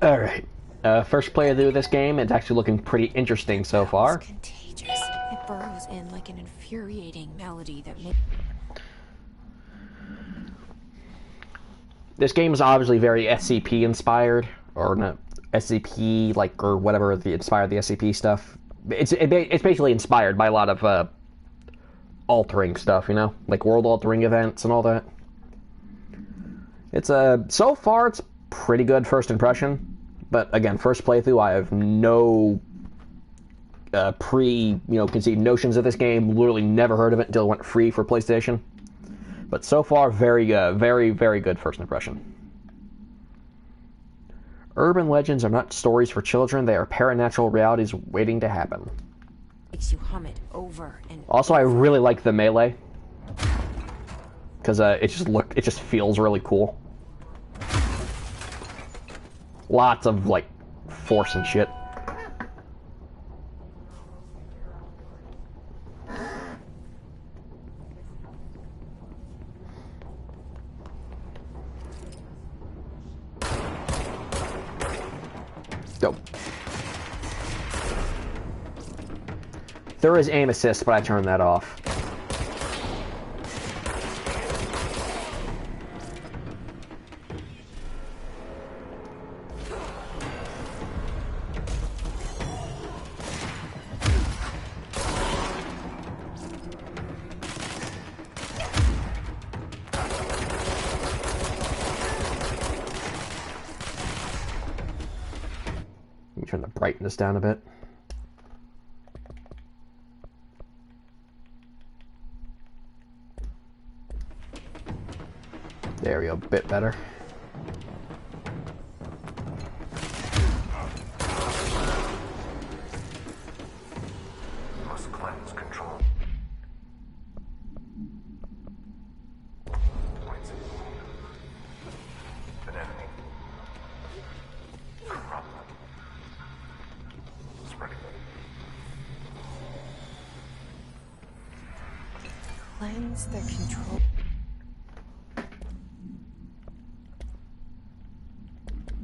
Alright. First playthrough of this game, it's actually looking pretty interesting so That was far. contagious. It burrows in like an infuriating melody that makes... This game is obviously very SCP inspired, or not SCP, like, or whatever inspired the SCP stuff. It's basically inspired by a lot of altering stuff, you know, like world altering events and all that. It's so far it's pretty good first impression, but again, first playthrough, I have no conceived notions of this game. Literally never heard of it until it went free for PlayStation. But so far, very, very good first impression. Urban legends are not stories for children, they are paranatural realities waiting to happen. makes you hum it over and Also, over. I really like the melee. Because it just feels really cool. Lots of, like, force and shit. Dope. There is aim assist, but I turned that off. Let me turn the brightness down a bit. There we go, a bit better. Must cleanse control. Points. An enemy. Corrupt. Spreading. Cleanse the control.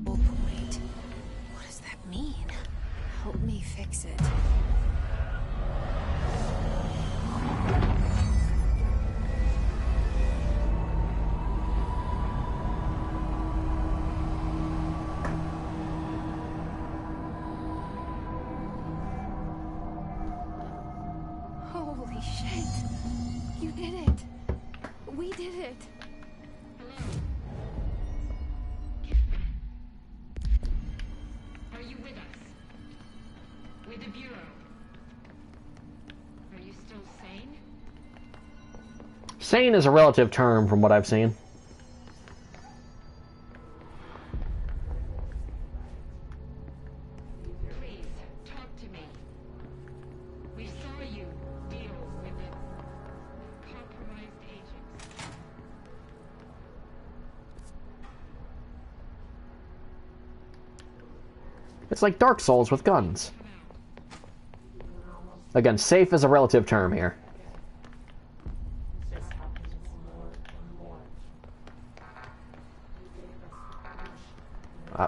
Point. What does that mean? Help me fix it. Holy shit! You did it! We did it! Are you with us? With the Bureau? Are you still sane? Sane is a relative term from what I've seen. Please, talk to me. We saw you deal with the compromised agents. It's like Dark Souls with guns. Again, safe is a relative term here.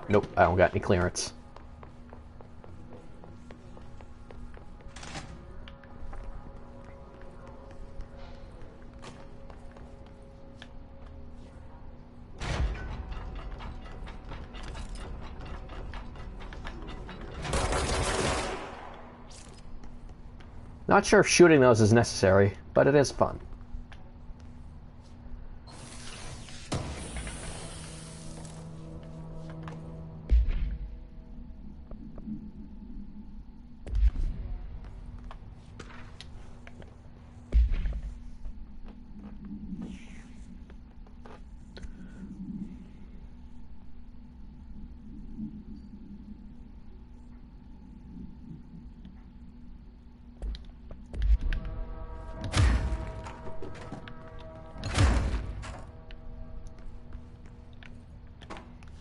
Nope, I don't got any clearance. Not sure if shooting those is necessary, but it is fun.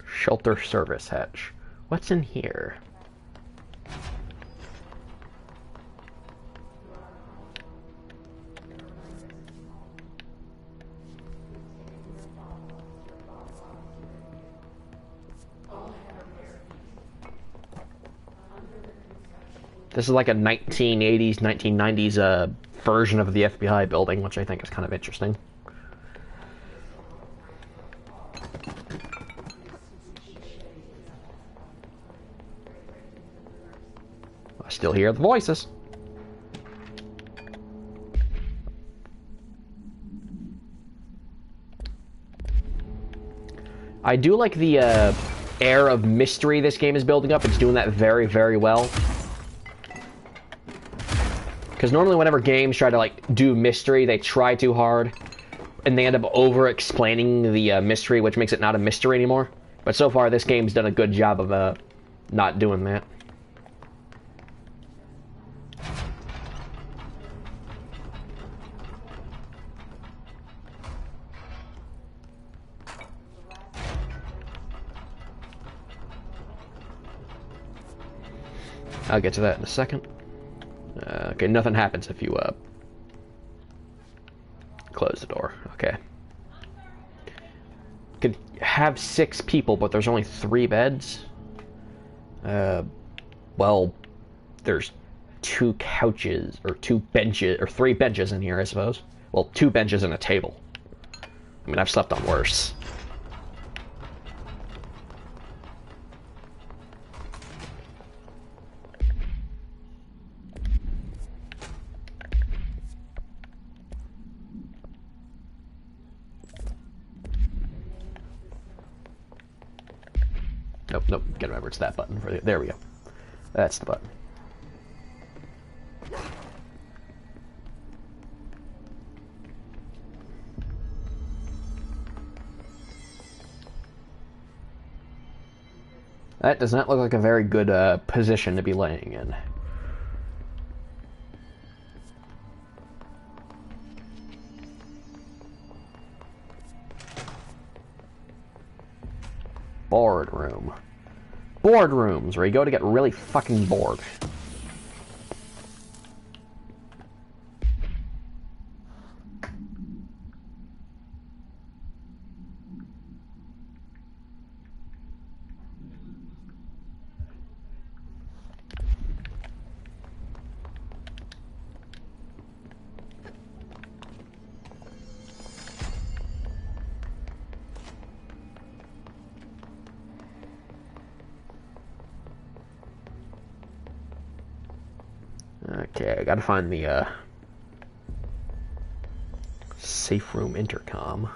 Shelter service hatch. What's in here? This is like a 1980s, 1990s version of the FBI building, which I think is kind of interesting. I still hear the voices. I do like the air of mystery this game is building up. It's doing that very, very well. Because normally whenever games try to like do mystery, they try too hard. And they end up over-explaining the mystery, which makes it not a mystery anymore. But so far, this game's done a good job of not doing that. I'll get to that in a second. Okay, nothing happens if you close the door. Okay. Could have 6 people, but there's only 3 beds. Well, there's 2 couches, or 2 benches, or 3 benches in here, I suppose. Well, 2 benches and a table. I mean, I've slept on worse. Nope, gotta remember it's that button. There we go. That's the button. That does not look like a very good position to be laying in. Boardroom. Boardrooms, where you go to get really fucking bored. Okay, I gotta find the safe room intercom.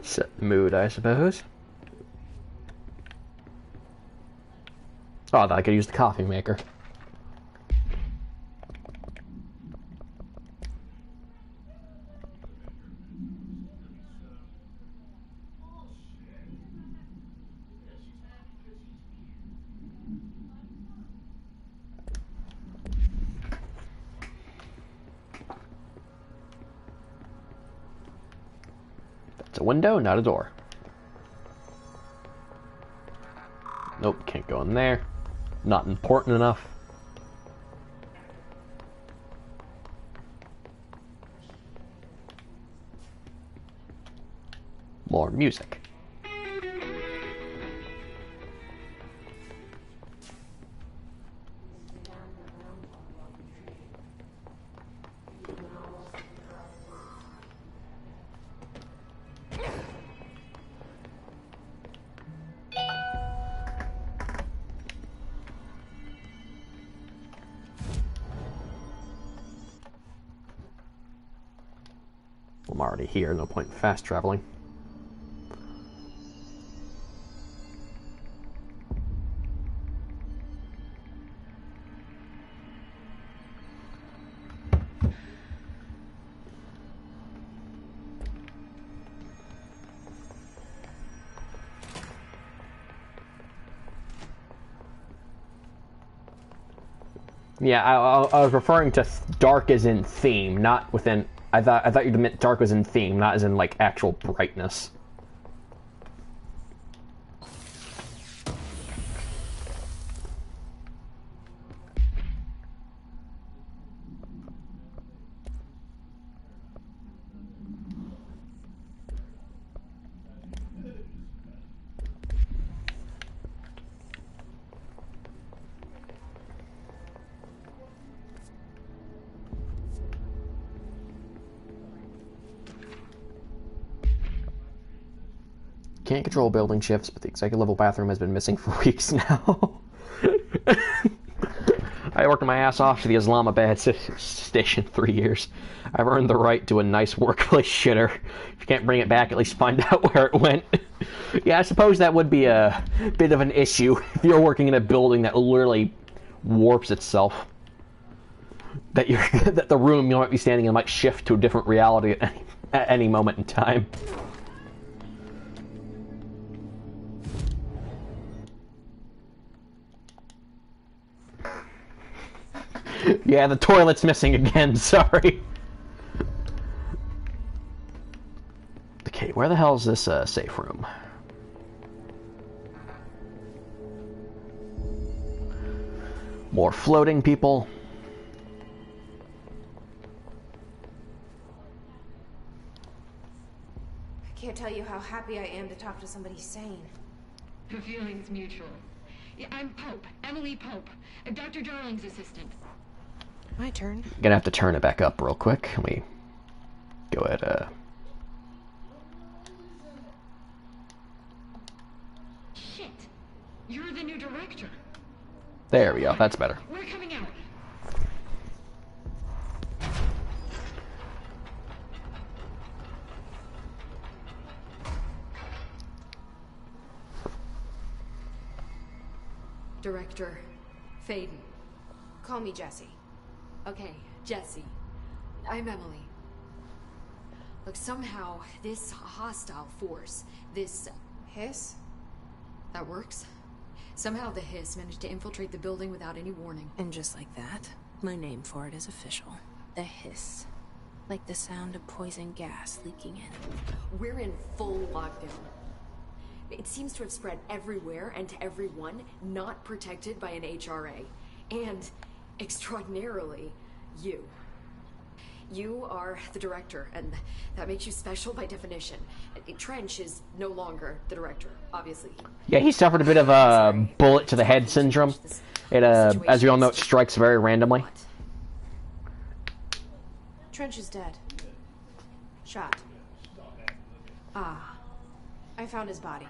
Set the mood, I suppose. Oh, I thought I could use the coffee maker. It's a window, not a door. Nope, can't go in there. Not important enough. More music. I'm already here, no point in fast traveling. Yeah, I was referring to dark as in theme, not within. I thought you meant dark as in theme, not as in like actual brightness. Can't control building shifts, but the executive level bathroom has been missing for weeks now. I worked my ass off to the Islamabad station 3 years. I've earned the right to a nice workplace shitter. If you can't bring it back, at least find out where it went. Yeah, I suppose that would be a bit of an issue if you're working in a building that literally warps itself. That that the room you might be standing in might shift to a different reality at any moment in time. Yeah, the toilet's missing again, sorry. Okay, where the hell is this safe room? More floating people. I can't tell you how happy I am to talk to somebody sane. The feeling's mutual. Yeah, I'm Pope, Emily Pope, Dr. Darling's assistant. My turn. Gonna have to turn it back up real quick. Let me go ahead. Shit! You're the new director. There we go. That's better. We're coming out. Director Faden. Call me Jessie. Okay, Jessie. I'm Emily. Look, somehow this hostile force, this... Hiss? that works? Somehow the Hiss managed to infiltrate the building without any warning. And just like that, my name for it is official. The Hiss. Like the sound of poison gas leaking in. We're in full lockdown. It seems to have spread everywhere and to everyone not protected by an HRA. And, extraordinarily, you. You are the director, and that makes you special by definition. Trench is no longer the director, obviously. Yeah, he suffered a bit of a bullet to the head syndrome. It, as we all know, it strikes very randomly. Trench is dead. Shot. Ah. I found his body.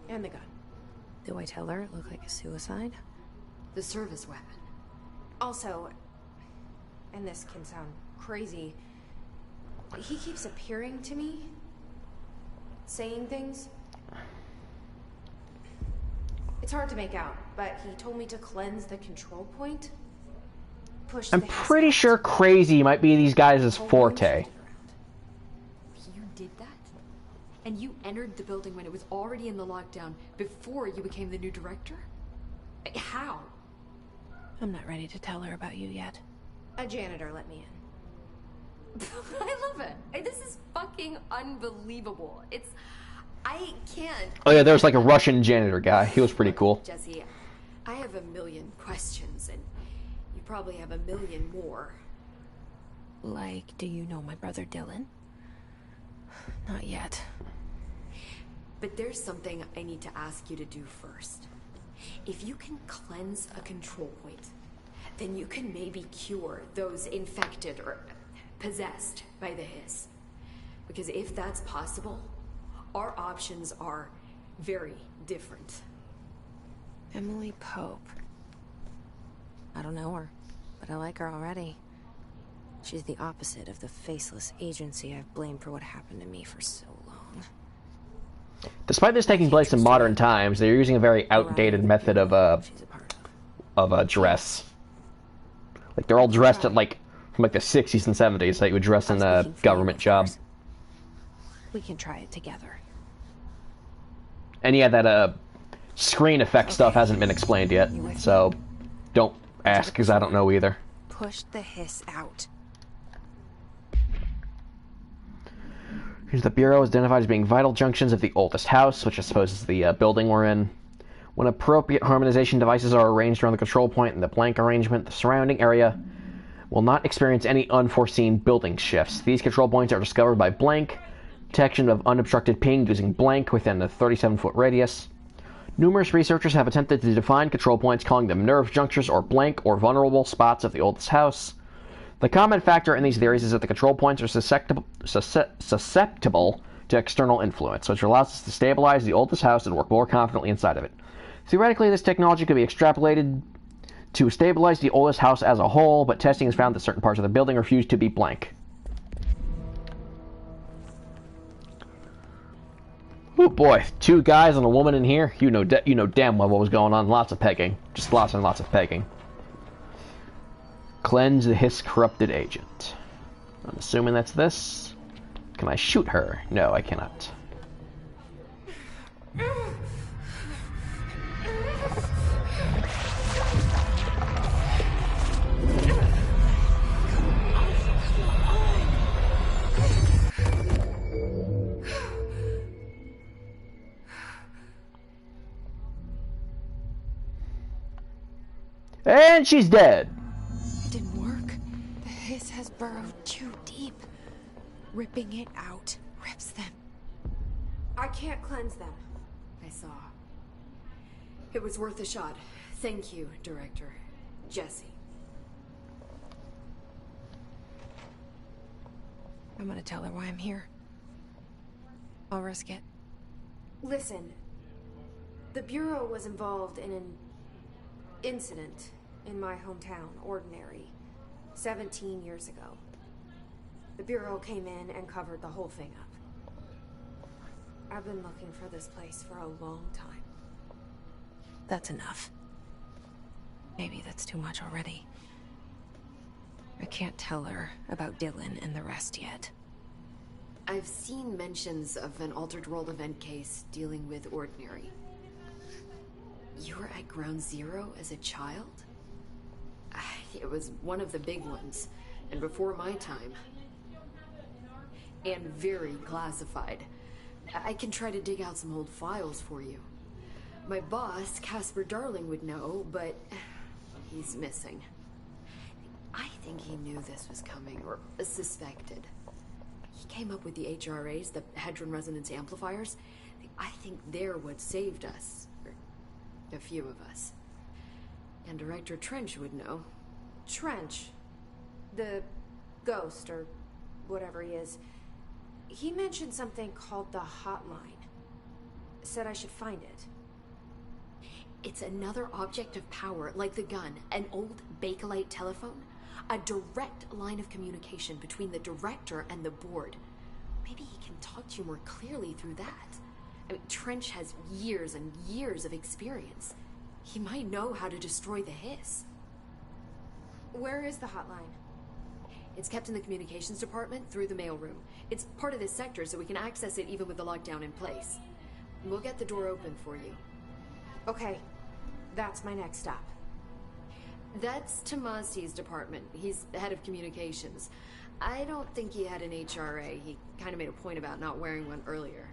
And the gun. Do I tell her it looked like a suicide? The service weapon. Also, and this can sound crazy, he keeps appearing to me, saying things. It's hard to make out, but he told me to cleanse the control point. Push I'm the pretty Hiss sure out. crazy might be these guys' Hold forte. on. You did that? And you entered the building when it was already in the lockdown before you became the new director? How? I'm not ready to tell her about you yet. A janitor let me in. I love it. This is fucking unbelievable. I can't. Oh yeah, there's like a Russian janitor guy. He was pretty cool. Jesse, I have a million questions, and you probably have a million more. Like, do you know my brother Dylan? Not yet. But there's something I need to ask you to do first. If you can cleanse a control point, then you can maybe cure those infected or possessed by the Hiss. Because if that's possible, our options are very different. Emily Pope. I don't know her, but I like her already. She's the opposite of the faceless agency I've blamed for what happened to me for so long. Despite this taking place in modern times, they're using a very outdated method of She's a part of. dress. Like they're all dressed at like from like the 60s and 70s that you would dress in a Speaking for you, government of job. course. We can try it together. And yeah, that screen effect stuff hasn't been explained yet. So Don't ask, because I don't know either. Push the hiss out. The Bureau is identified as being vital junctions of the oldest house, which I suppose is the building we're in. When appropriate harmonization devices are arranged around the control point in the blank arrangement, the surrounding area will not experience any unforeseen building shifts. These control points are discovered by blank, detection of unobstructed ping using blank within a 37-foot radius. Numerous researchers have attempted to define control points, calling them nerve junctures or blank or vulnerable spots of the oldest house. The common factor in these theories is that the control points are susceptible to external influence, which allows us to stabilize the oldest house and work more confidently inside of it. Theoretically, this technology could be extrapolated to stabilize the oldest house as a whole, but testing has found that certain parts of the building refuse to be blank. Oh boy, 2 guys and a woman in here. You know damn well what was going on. Lots of pegging. Just lots and lots of pegging. Cleanse the hiss corrupted agent. I'm assuming that's this. Can I shoot her? No, I cannot. And she's dead. It didn't work. The hiss has burrowed too deep. Ripping it out rips them. I can't cleanse them. I saw. It was worth a shot. Thank you, Director. Jesse. I'm gonna tell her why I'm here. I'll risk it. Listen, the Bureau was involved in an incident in my hometown, Ordinary, 17 years ago. The Bureau came in and covered the whole thing up. I've been looking for this place for a long time. That's enough. Maybe that's too much already. I can't tell her about Dylan and the rest yet. I've seen mentions of an Altered World event case dealing with Ordinary. You were at Ground Zero as a child? It was one of the big ones, and before my time. And very classified. I can try to dig out some old files for you. My boss, Casper Darling, would know, but he's missing. I think he knew this was coming, or suspected. He came up with the HRAs, the Hadron Resonance Amplifiers. I think they're what saved us. Or a few of us. And Director Trench would know. Trench, the ghost, or whatever he is, he mentioned something called the Hotline. Said I should find it. It's another object of power, like the gun, an old Bakelite telephone. A direct line of communication between the director and the board. Maybe he can talk to you more clearly through that. I mean, Trench has years and years of experience. He might know how to destroy the hiss. Where is the hotline? It's kept in the communications department through the mailroom. It's part of this sector, so we can access it even with the lockdown in place. We'll get the door open for you. Okay, that's my next stop. That's Tomasi's department. He's the head of communications. I don't think he had an HRA. He kind of made a point about not wearing one earlier.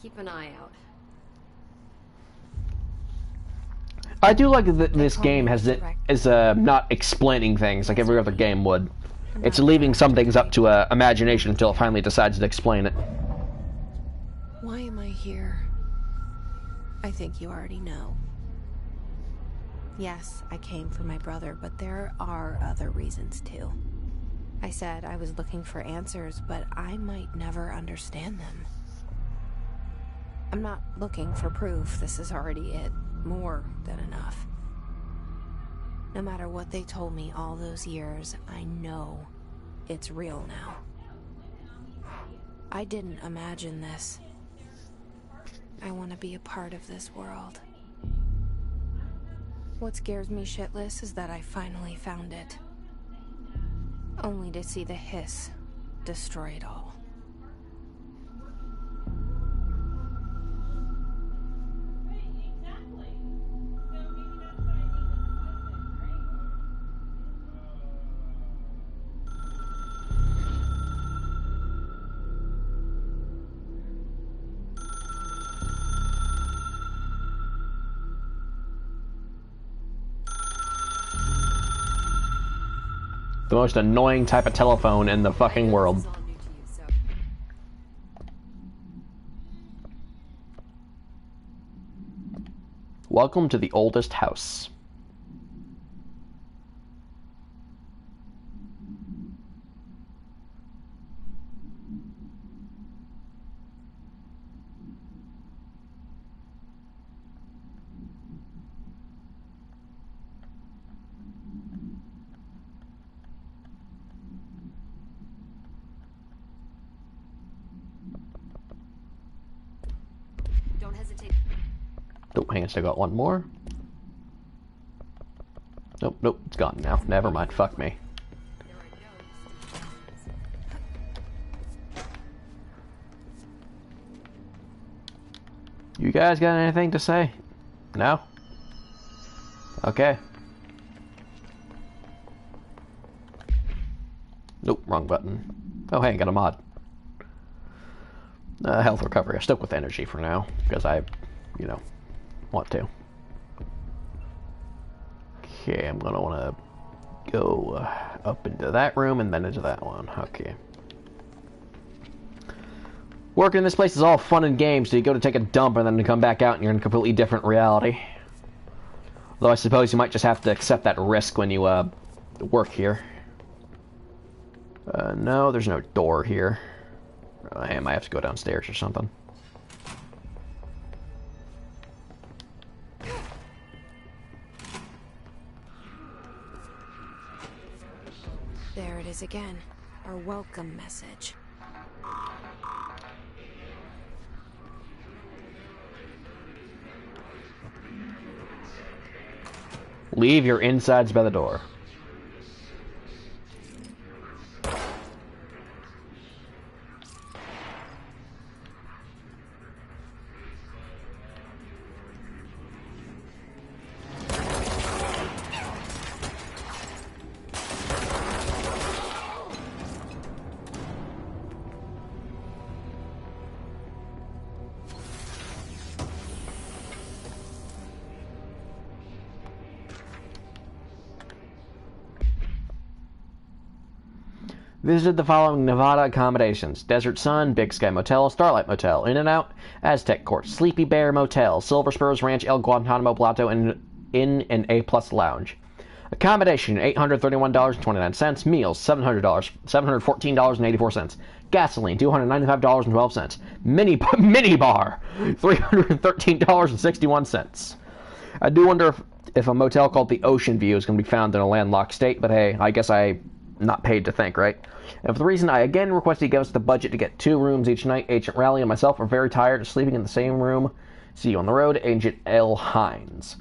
Keep an eye out. I do like that this game is not explaining things like every other game would. It's leaving some things up to imagination until it finally decides to explain it. Why am I here? I think you already know. Yes, I came for my brother, but there are other reasons too. I said I was looking for answers, but I might never understand them. I'm not looking for proof. This is already it. More than enough. No matter what they told me all those years, I know it's real now. I didn't imagine this. I want to be a part of this world. What scares me shitless is that I finally found it. Only to see the hiss destroy it all. The most annoying type of telephone in the fucking world. This is all new to you, so Welcome to the oldest house. don't hesitate. Oh, hang on, still got one more. Nope, nope, it's gone now. Never mind, fuck me. You guys got anything to say? No? Okay. Nope, wrong button. Oh, hey, got a mod. Health recovery. I stuck with energy for now, because I, you know, want to. Okay, I'm gonna want to go up into that room and then into that one. Okay. Working in this place is all fun and games, so you go to take a dump and then you come back out and you're in a completely different reality. Though I suppose you might just have to accept that risk when you work here. No, there's no door here. I might have to go downstairs or something. There it is again. Our welcome message. Leave your insides by the door. Visited the following Nevada accommodations: Desert Sun, Big Sky Motel, Starlight Motel, In-N-Out, Aztec Court, Sleepy Bear Motel, Silver Spurs Ranch, El Guantanamo Plato, and in an A-plus lounge. Accommodation $831.29. Meals $714.84. Gasoline $295.12. Mini bar $313.61. I do wonder if a motel called the Ocean View is going to be found in a landlocked state, but hey, I guess I'm not paid to think, right? And for the reason I again requested he give us the budget to get 2 rooms each night, Agent Raleigh and myself are very tired of sleeping in the same room. See you on the road, Agent L. Hines.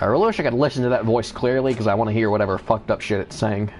I really wish I could listen to that voice clearly, because I want to hear whatever fucked up shit it's saying.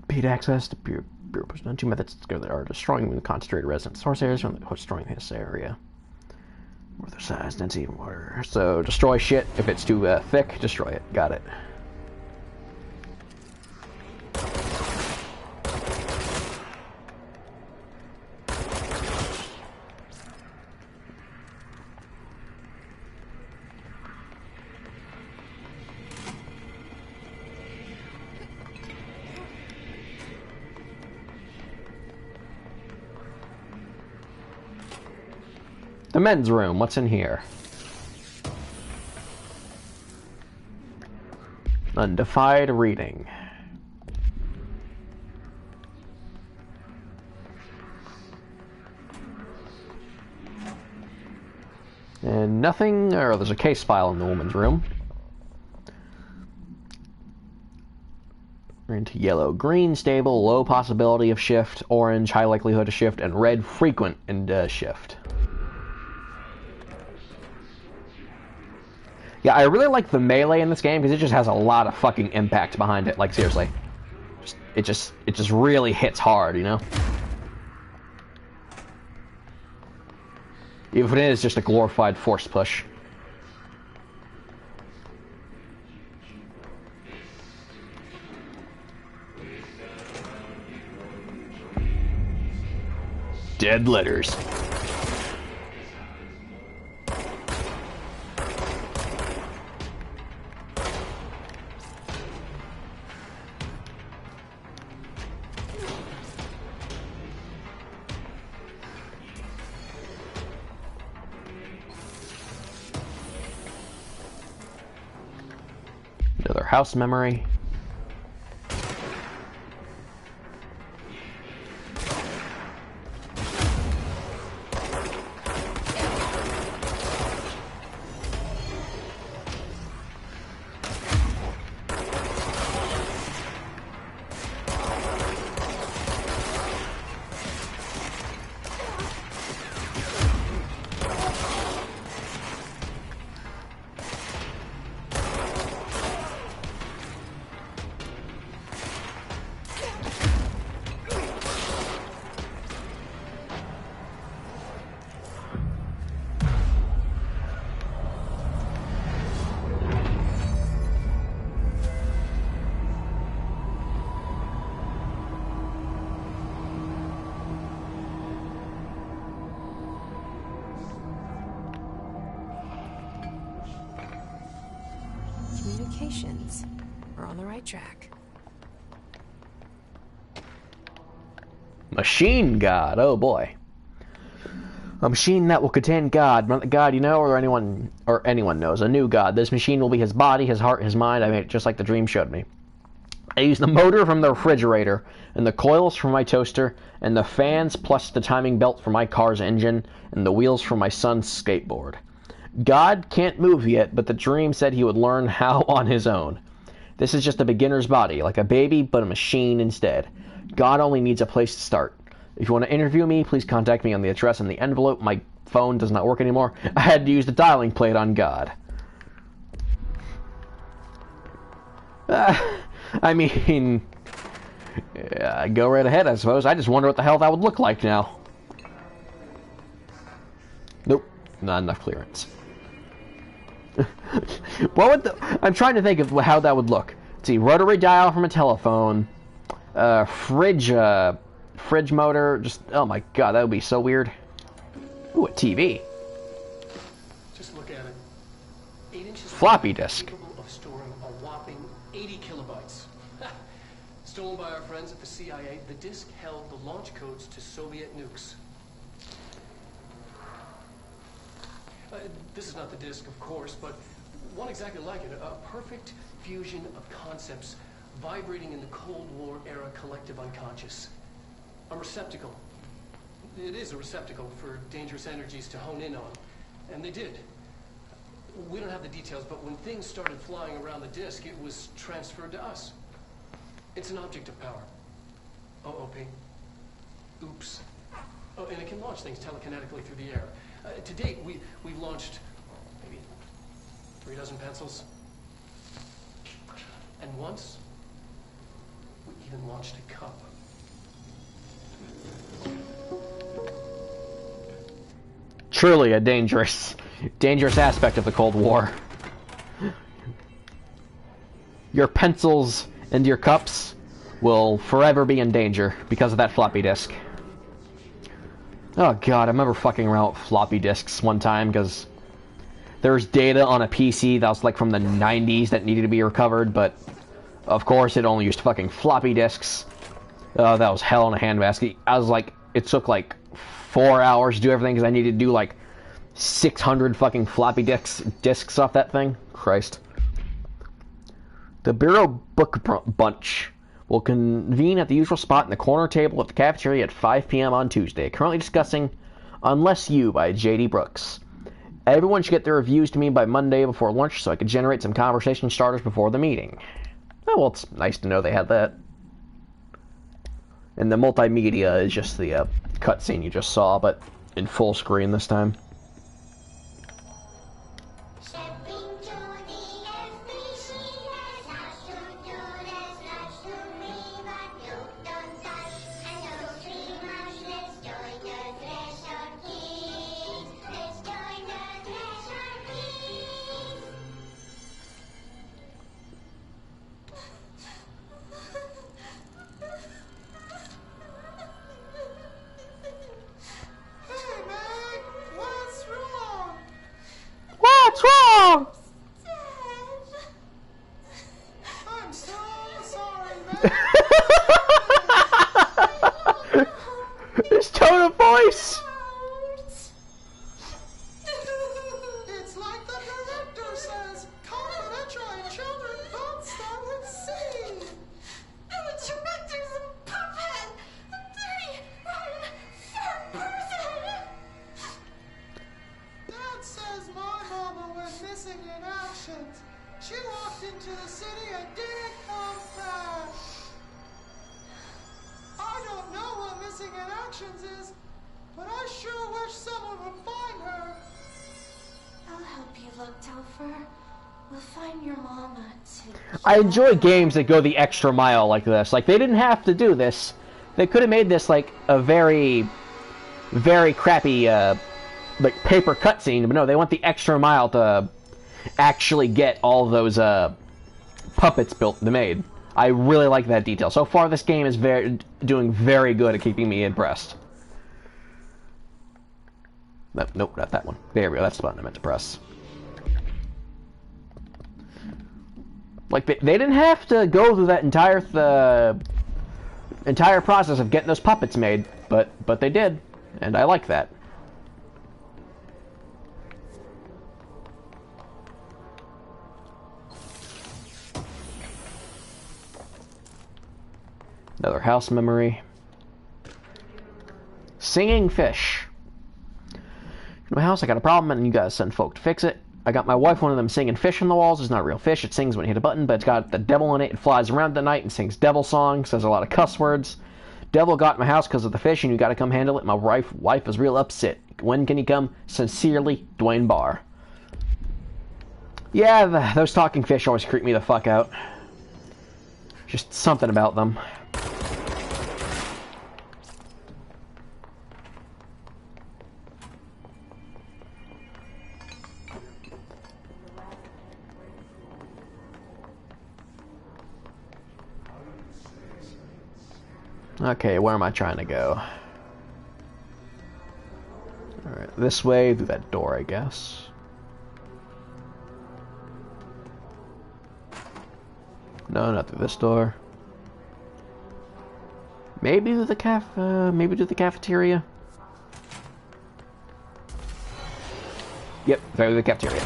Paid access to Bureau Personnel. 2 methods to go there are destroying the concentrated resident source areas from destroying this area. Worth their size, density, and water. So destroy shit. If it's too thick, destroy it. Got it. The men's room. What's in here? Undefined reading. And nothing, or there's a case file in the woman's room. We're into yellow, green, stable, low possibility of shift, orange, high likelihood of shift, and red, frequent in shift. Yeah, I really like the melee in this game because it just has a lot of fucking impact behind it. Like, seriously. It just really hits hard, you know? Even if it is just a glorified force push. Dead letters. Another house memory. Communications. We're on the right track. Machine God. Oh boy. A machine that will contain God. Not the God you know or anyone knows. A new God. This machine will be his body, his heart, his mind. I made it just like the dream showed me. I used the motor from the refrigerator, and the coils from my toaster, and the fans plus the timing belt for my car's engine, and the wheels for my son's skateboard. God can't move yet, but the dream said he would learn how on his own. This is just a beginner's body, like a baby, but a machine instead. God only needs a place to start. If you want to interview me, please contact me on the address in the envelope. My phone does not work anymore. I had to use the dialing plate on God. I mean, go right ahead, I suppose. I just wonder what the hell that would look like now. Nope, not enough clearance. What would I'm trying to think of how that would look. Let's see, rotary dial from a telephone, fridge motor. Just oh my god, that would be so weird. Ooh, a TV. Just look at it. 8 inches floppy disk. Capable of storing a whopping 80 kilobytes. Stolen by our friends at the CIA, the disk held the launch codes to Soviet nukes. This is not the disk, of course, but one exactly like it. A perfect fusion of concepts vibrating in the Cold War era collective unconscious. A receptacle. It is a receptacle for dangerous energies to hone in on. And they did. We don't have the details, but when things started flying around the disk, it was transferred to us. It's an object of power. OOP. Oops. Oh, and it can launch things telekinetically through the air. To date, we've launched maybe 3 dozen pencils. And once, we even launched a cup. Truly a dangerous aspect of the Cold War. Your pencils and your cups will forever be in danger because of that floppy disk. Oh god, I remember fucking around with floppy disks one time because there was data on a PC that was like from the 90s that needed to be recovered, but of course it only used fucking floppy disks. That was hell in a handbasket. I was like, it took like 4 hours to do everything because I needed to do like 600 fucking floppy disks off that thing. Christ. The Bureau Book Bunch will convene at the usual spot in the corner table at the cafeteria at 5 p.m. on Tuesday, currently discussing Unless You by J.D. Brooks. Everyone should get their reviews to me by Monday before lunch so I could generate some conversation starters before the meeting. Oh, well, it's nice to know they had that. And the multimedia is just the cutscene you just saw, but in full screen this time. What's wrong? I'm so sorry, man. His tone of voice. It's like the director says, confidential and children don't start with C. The director's a puppet! A dirty, rotten, fat person! Dad says my mama went missing in action. She walked into the city and didn't come back. I don't know what missing in actions is, but I sure wish someone would find her. I'll help you look, Telfer. We'll find your mama, too. I enjoy games that go the extra mile like this. Like, they didn't have to do this. They could have made this, like, a very, very crappy, like, paper cutscene. But no, they went the extra mile to actually get all those, puppets built and made. I really like that detail. So far, this game is doing very good at keeping me impressed. Nope, not that one. There we go. That's the button I meant to press. Like, they didn't have to go through that entire process of getting those puppets made, but they did, and I like that. Another house memory. Singing fish. In my house, I got a problem, and you guys send folk to fix it. I got my wife one of them singing fish on the walls. It's not a real fish. It sings when you hit a button, but it's got the devil in it. It flies around at night and sings devil songs, says a lot of cuss words. Devil got in my house because of the fish, and you gotta come handle it. My wife is real upset. When can you come? Sincerely, Dwayne Barr. Yeah, those talking fish always creep me the fuck out. Just something about them. Okay, where am I trying to go? Alright, this way, through that door, I guess. No, not through this door. Maybe through the maybe through the cafeteria? Yep, through the cafeteria.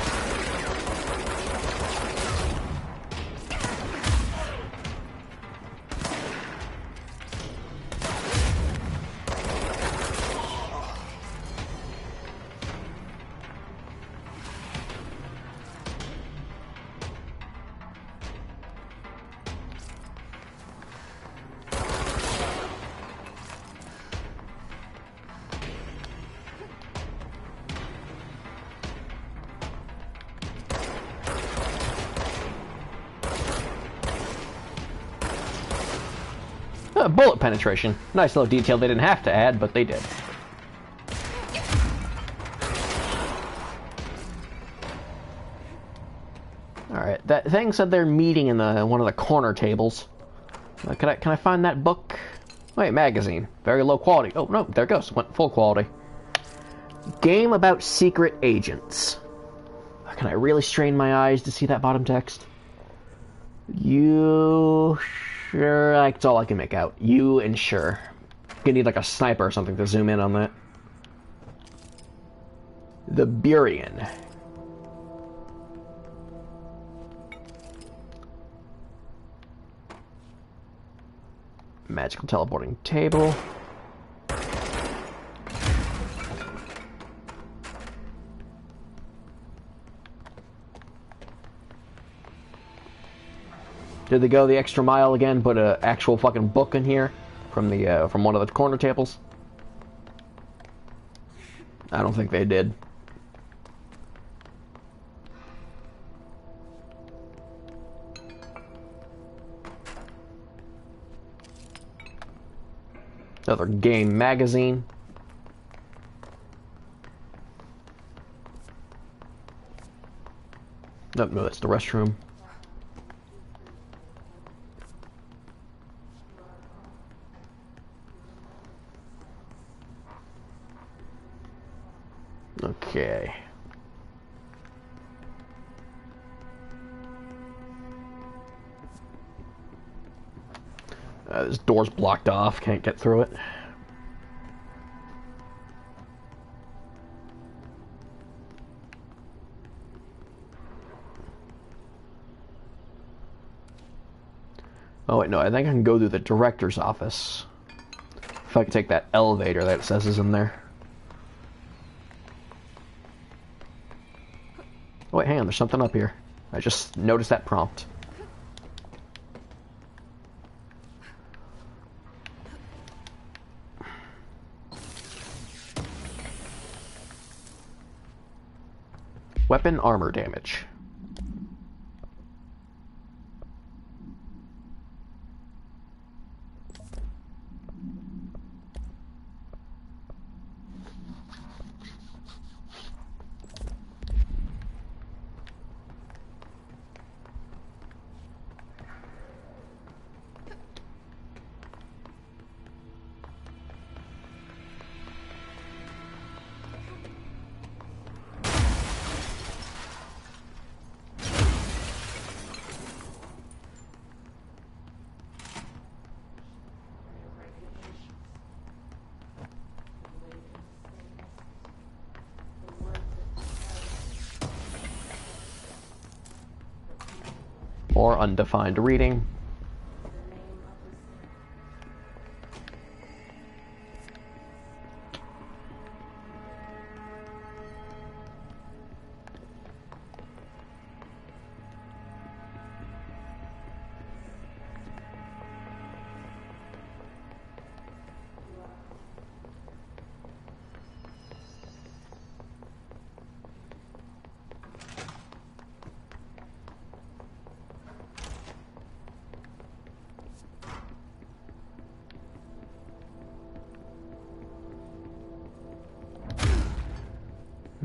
Bullet penetration. Nice little detail they didn't have to add, but they did. Alright, that thing said they're meeting in one of the corner tables. Can I find that book? Wait, magazine. Very low quality. Oh, no, there it goes. Went full quality. Game about secret agents. Can I really strain my eyes to see that bottom text? You... Sure, that's all I can make out. You and sure. You need like a sniper or something to zoom in on that. The Burian. Magical teleporting table. Did they go the extra mile again? Put an actual fucking book in here from the from one of the corner tables? I don't think they did. Another game magazine. Nope, no, that's the restroom. Okay. This door's blocked off, can't get through it. Oh wait, no, I think I can go through the director's office. If I can take that elevator that it says is in there. Oh wait, hang on, there's something up here. I just noticed that prompt. Weapon armor damage. Or undefined reading.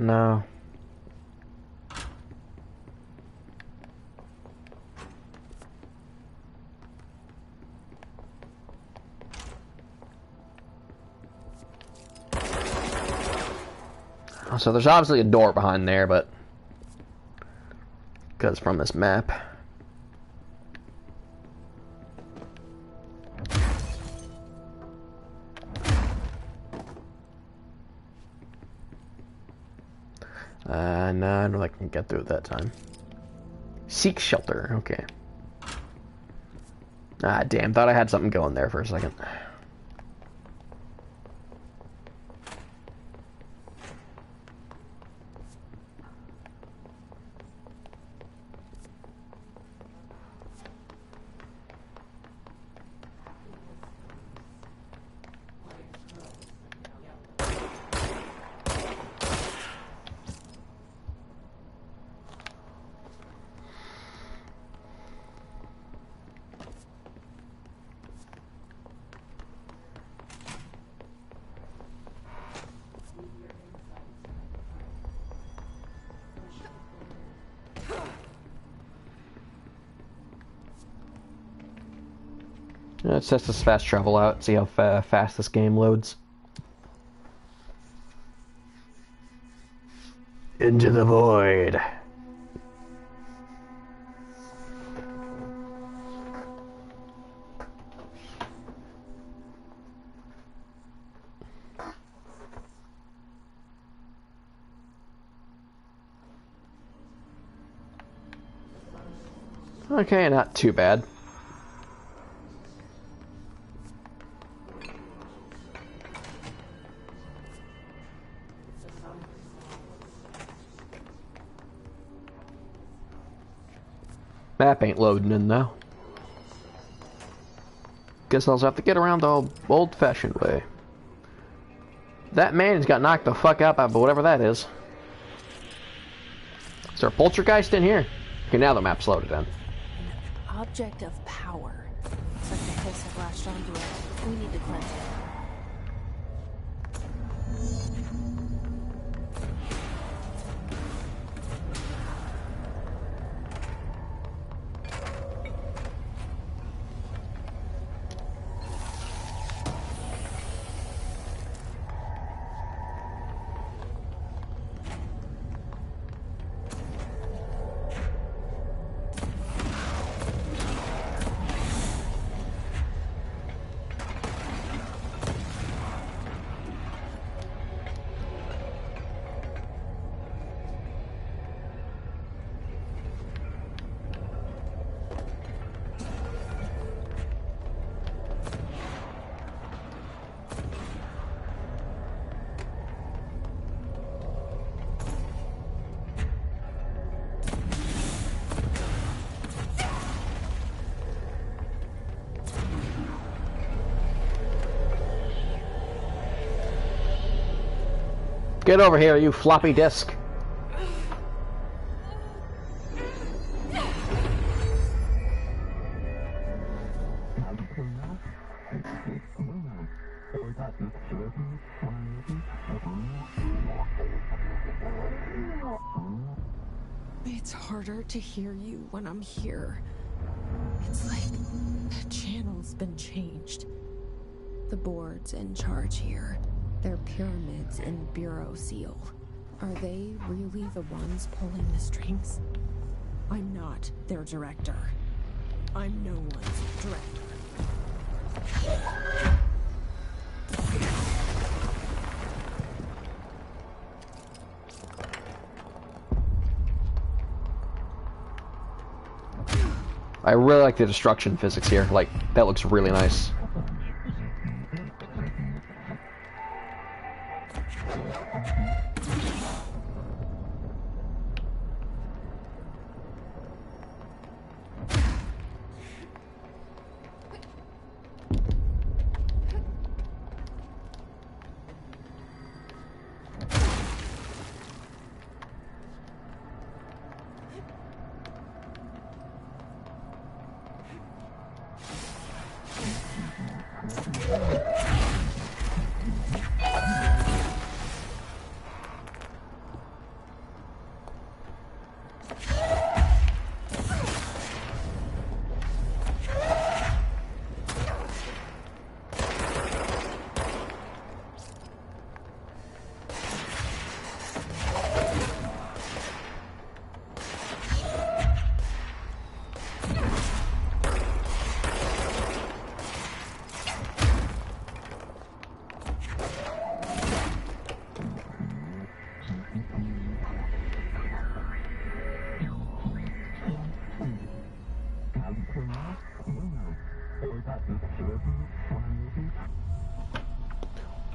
No. So there's obviously a door behind there, but because from this map. No, I don't think I can get through it that time. Seek shelter, okay. Ah, damn, thought I had something going there for a second. Let's test this fast travel out, see how fast this game loads. Into the void. Okay, not too bad. Map ain't loading in though. Guess I'll just have to get around the old-fashioned way. That man's got knocked the fuck out by whatever that is. Is there a poltergeist in here? Okay, now the map's loaded in. Object of power. Looks like the hiss have latched onto it. We need to cleanse it. Get over here, you floppy disk. It's harder to hear you when I'm here. It's like the channel's been changed. The board's in charge here. They're pyramids in Bureau Seal. Are they really the ones pulling the strings? I'm not their director. I'm no one's director. I really like the destruction physics here. Like, that looks really nice.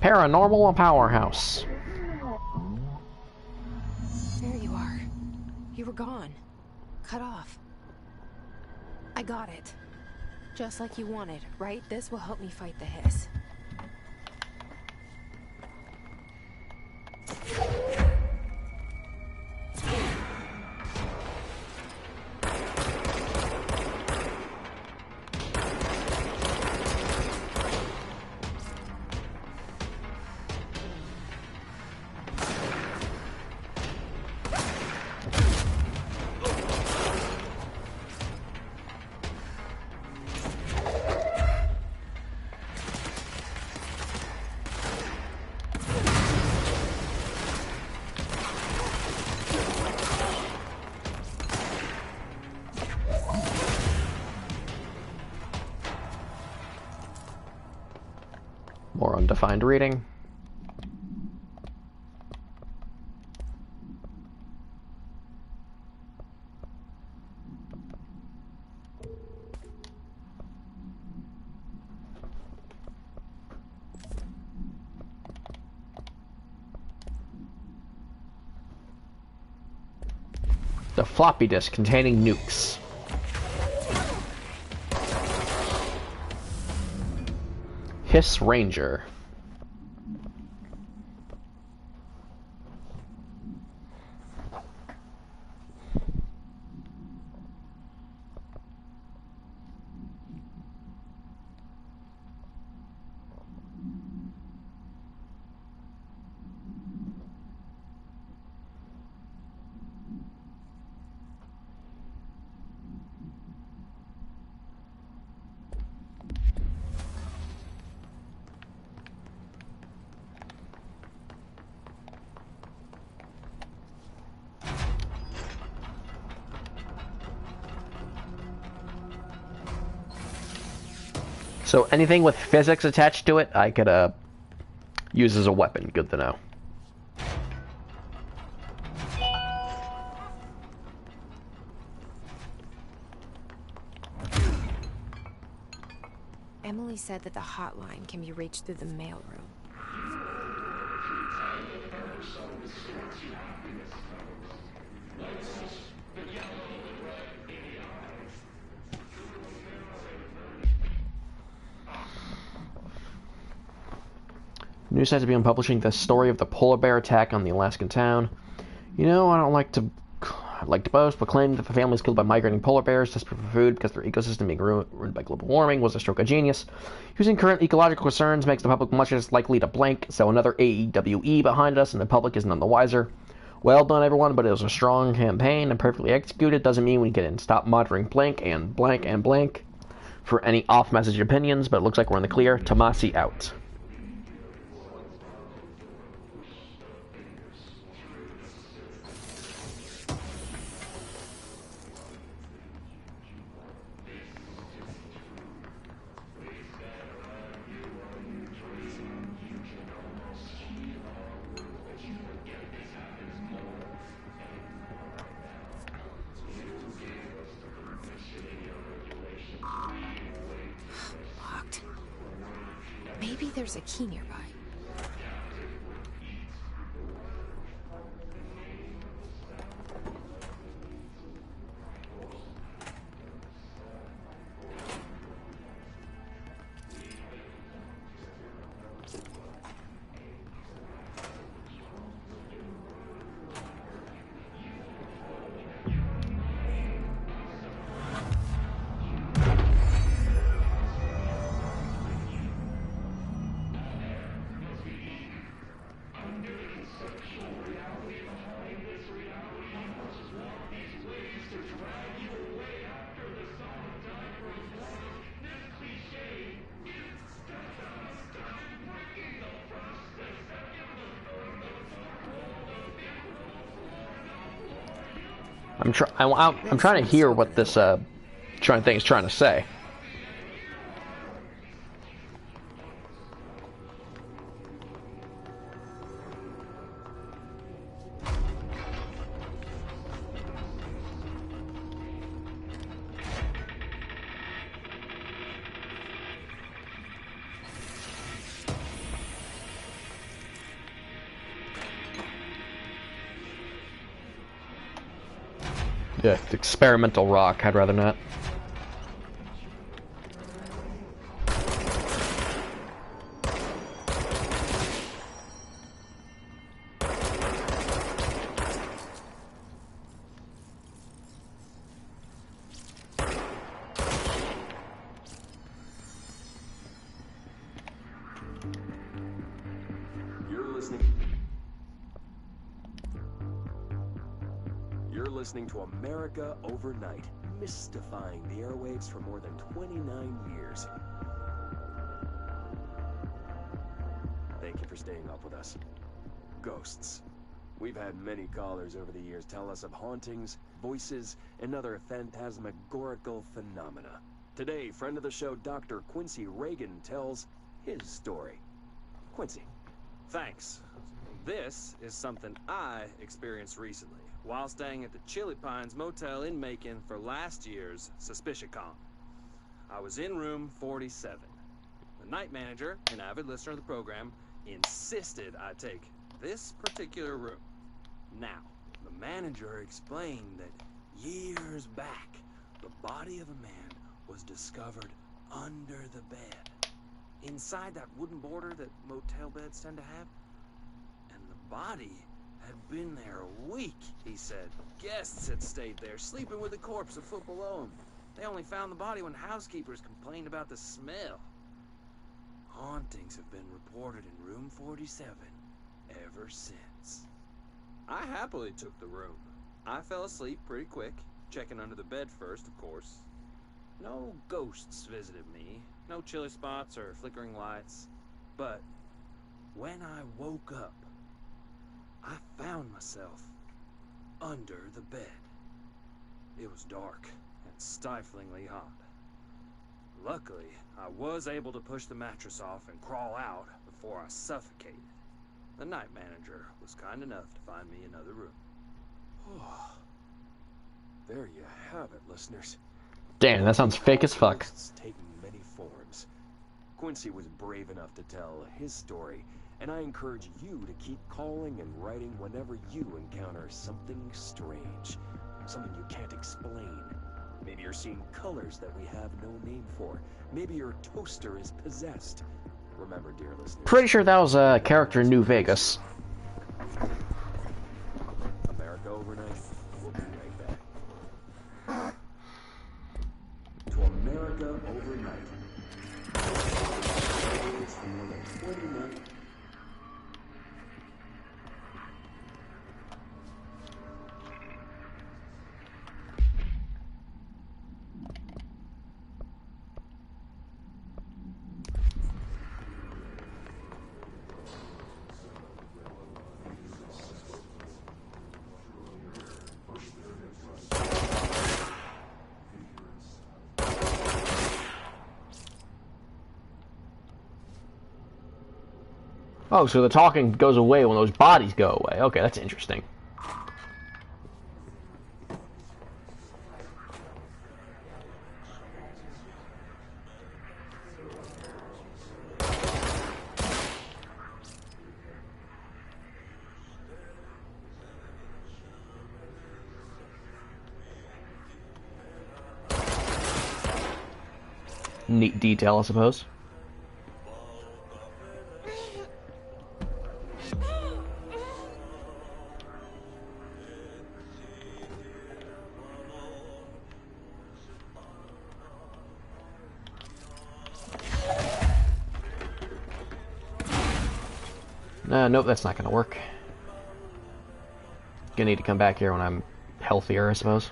Paranormal Powerhouse. There you are. You were gone. Cut off. I got it. Just like you wanted, right? This will help me fight the hiss. More undefined reading. The floppy disk containing nukes. Hiss Ranger. So anything with physics attached to it, I could use as a weapon. Good to know. Emily said that the hotline can be reached through the mailroom. News has begun publishing the story of the polar bear attack on the Alaskan town. You know, I'd like to boast, but claiming that the families killed by migrating polar bears desperate for food because their ecosystem being ruined by global warming was a stroke of genius. Using current ecological concerns makes the public much less likely to blink, so another AEWE behind us and the public is none the wiser. Well done, everyone, but it was a strong campaign and perfectly executed. Doesn't mean we can stop monitoring blank and blank and blank for any off-message opinions, but it looks like we're in the clear. Tomasi out. Maybe there's a key nearby. I'm trying to hear what this thing is trying to say. Yeah, experimental rock. I'd rather not. You're listening to America Overnight, mystifying the airwaves for more than 29 years. Thank you for staying up with us. Ghosts. We've had many callers over the years tell us of hauntings, voices, and other phantasmagorical phenomena. Today, friend of the show, Dr. Quincy Reagan, tells his story. Quincy. Thanks. This is something I experienced recently while staying at the Chili Pines Motel in Macon for last year's SuspiciaCon. I was in room 47. The night manager, an avid listener of the program, insisted I take this particular room. Now, the manager explained that years back, the body of a man was discovered under the bed, inside that wooden border that motel beds tend to have. And the body had been there a week, he said. Guests had stayed there, sleeping with the corpse a foot below them. They only found the body when housekeepers complained about the smell. Hauntings have been reported in room 47 ever since. I happily took the room. I fell asleep pretty quick, checking under the bed first, of course. No ghosts visited me, no chilly spots or flickering lights. But when I woke up, I found myself under the bed. It was dark and stiflingly hot. Luckily, I was able to push the mattress off and crawl out before I suffocated. The night manager was kind enough to find me another room. There you have it, listeners. Damn, that sounds fake as fuck. Ghosts take many forms. Quincy was brave enough to tell his story, and I encourage you to keep calling and writing whenever you encounter something strange, something you can't explain. Maybe you're seeing colors that we have no name for. Maybe your toaster is possessed. Remember, dear listeners... Pretty sure that was a character in New Vegas. America Overnight. We'll be right back. To America Overnight. It's from the 29th. Oh, so the talking goes away when those bodies go away. Okay, that's interesting. Neat detail, I suppose. Nope, that's not gonna work. Gonna need to come back here when I'm healthier, I suppose.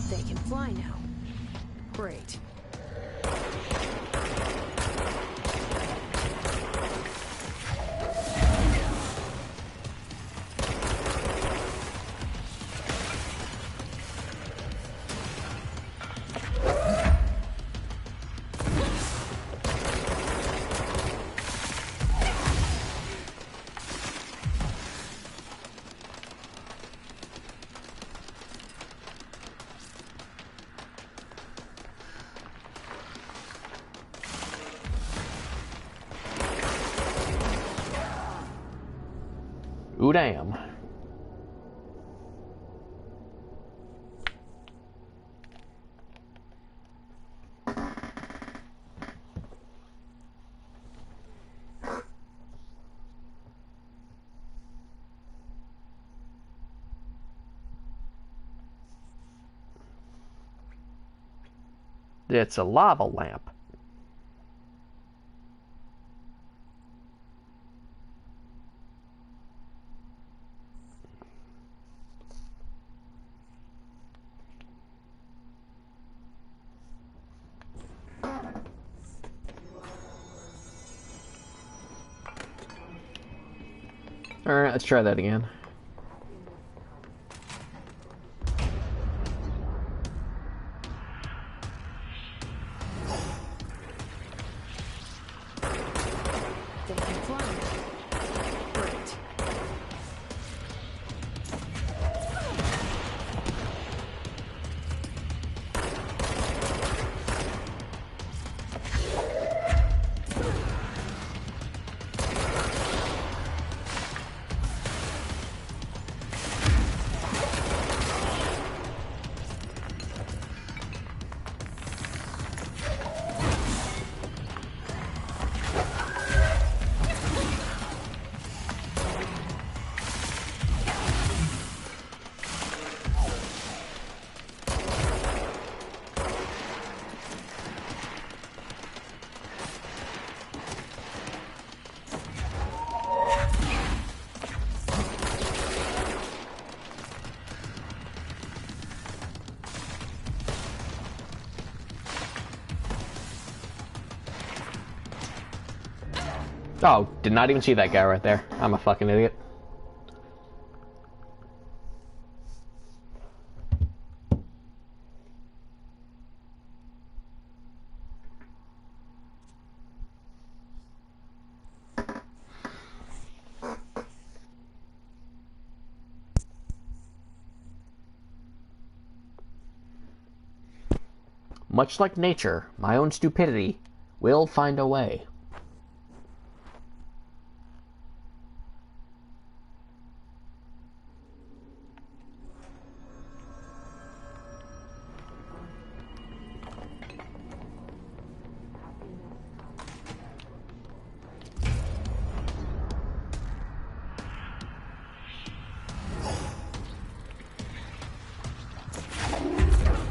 They can fly now. Great. Ooh, damn. It's a lava lamp. Alright, let's try that again. They can fly. Great. Oh, did not even see that guy right there. I'm a fucking idiot. Much like nature, my own stupidity will find a way.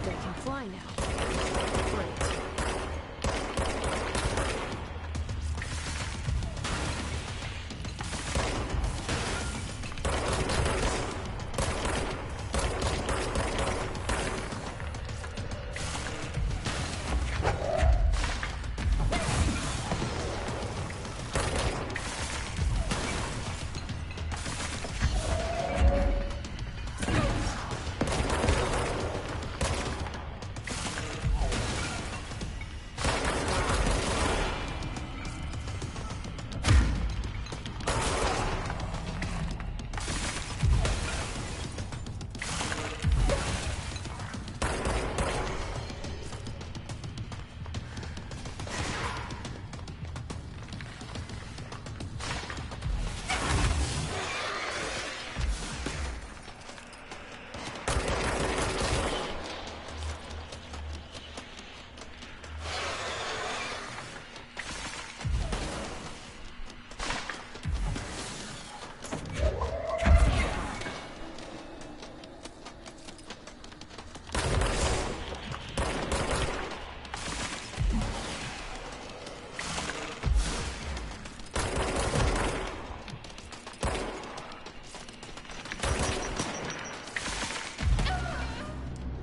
They can fly now. Great.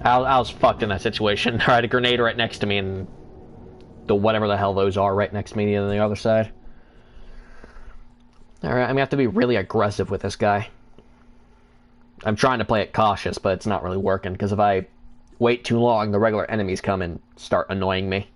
I was fucked in that situation. I had a grenade right next to me and the whatever the hell those are right next to me on the other side. Alright, I'm gonna have to be really aggressive with this guy. I'm trying to play it cautious, but it's not really working, because if I wait too long, the regular enemies come and start annoying me.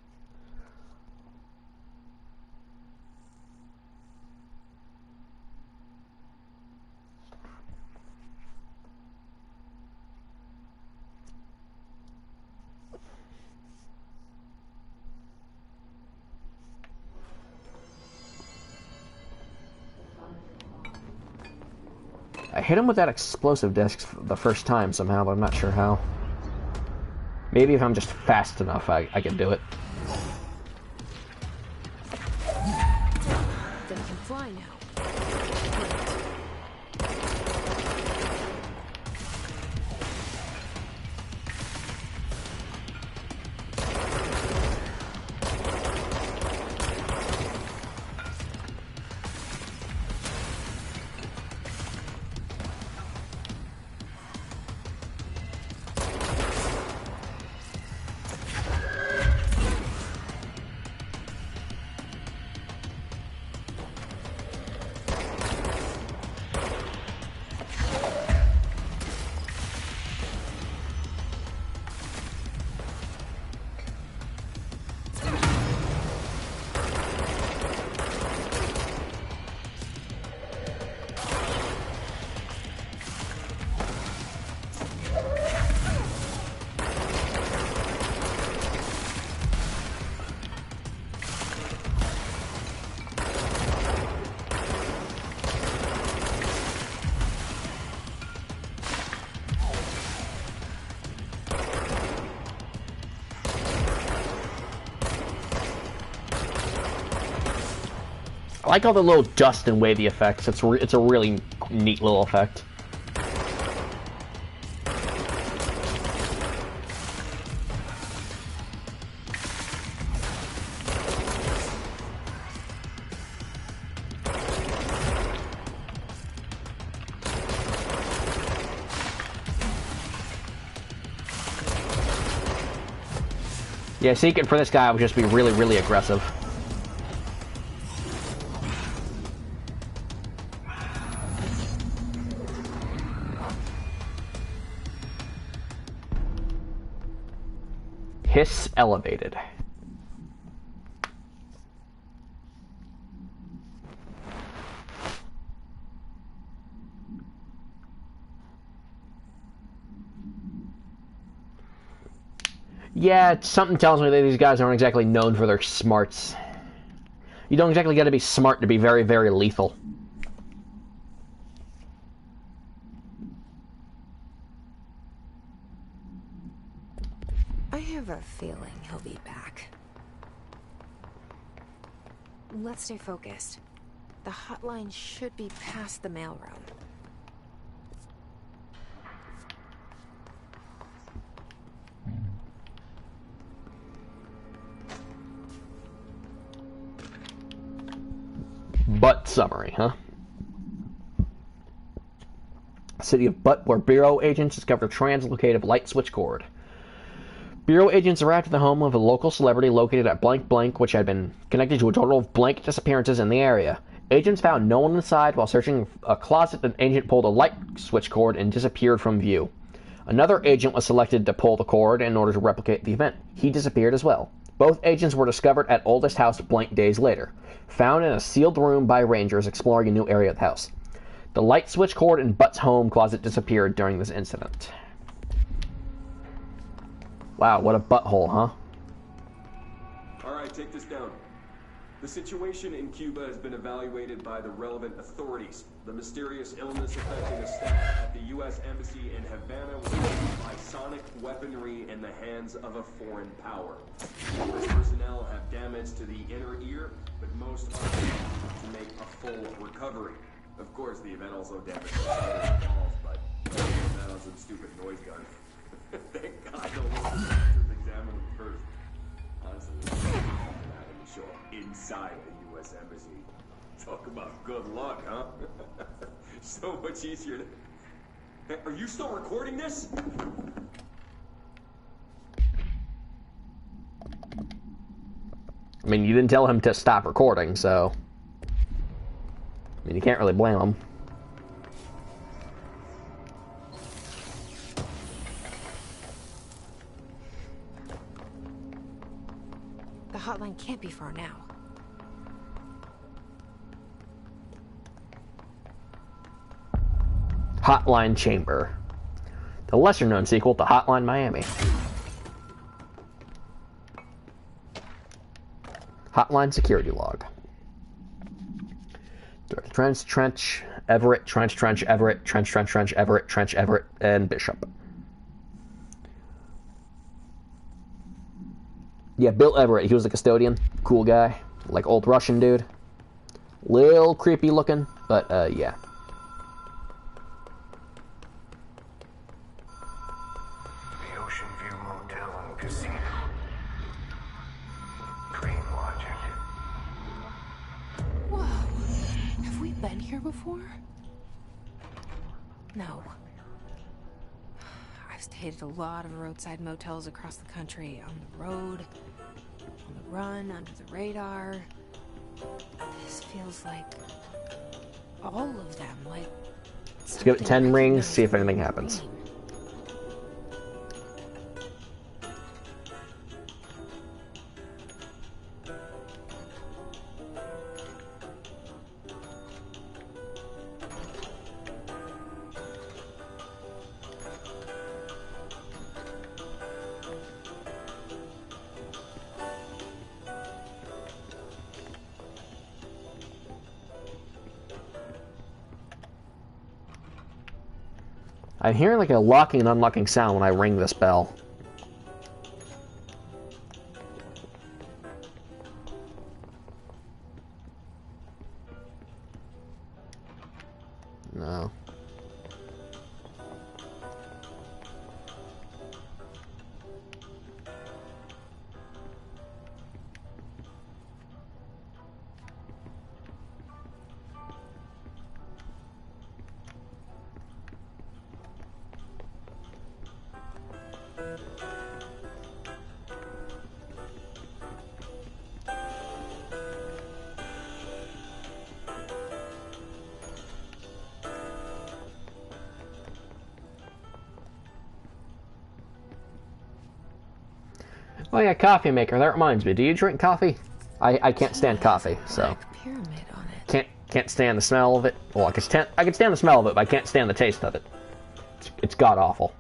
I hit him with that explosive disc the first time somehow, but I'm not sure how. Maybe if I'm just fast enough, I can do it. They can fly now. like all the little dust and wavy effects. It's a really neat little effect. Yeah, secret for this guy would just be really, really aggressive. Hiss elevated. Yeah, something tells me that these guys aren't exactly known for their smarts. You don't exactly got to be smart to be very, very lethal. I have a feeling he'll be back. Let's stay focused. The hotline should be past the mailroom. Butt summary, huh? City of Butt, where Bureau agents discovered a translocative light switch cord. Bureau agents arrived at the home of a local celebrity located at blank blank, which had been connected to a total of blank disappearances in the area. Agents found no one inside. While searching a closet, an agent pulled a light switch cord and disappeared from view. Another agent was selected to pull the cord in order to replicate the event. He disappeared as well. Both agents were discovered at oldest house blank days later, found in a sealed room by rangers exploring a new area of the house. The light switch cord in Butt's home closet disappeared during this incident. Wow, what a butthole, huh? Alright, take this down. The situation in Cuba has been evaluated by the relevant authorities. The mysterious illness affecting the staff at the U.S. Embassy in Havana was caused by sonic weaponry in the hands of a foreign power. U.S. personnel have damage to the inner ear, but most are able to make a full recovery. Of course, the event also damaged the side walls, but that was some stupid noise gun. Thank God the local doctors examined them first. Honestly, having to show up inside the U.S. Embassy. Talk about good luck, huh? So much easier to... Hey, are you still recording this? I mean, you didn't tell him to stop recording, so... I mean, you can't really blame him. The hotline can't be far now. Hotline Chamber. The lesser-known sequel to Hotline Miami. Hotline security log. Trench, Everett, Trench, Everett, Trench, Everett, Trench, Everett, and Bishop. Yeah, Bill Everett, he was the custodian. Cool guy. Like old Russian dude. Little creepy looking, but yeah. The Ocean View Motel and Casino. Dream logic. Whoa. Have we been here before? No. I've stayed at a lot of roadside motels across the country. On the road, on the run, under the radar. This feels like all of them, like... Let's give it 10 rings, see if anything happens. I'm hearing like a locking and unlocking sound when I ring this bell. No. Oh yeah, coffee maker. That reminds me. Do you drink coffee? I can't stand coffee, so Pyramid on it. can't stand the smell of it. Well, I can stand the smell of it, but I can't stand the taste of it. It's god awful.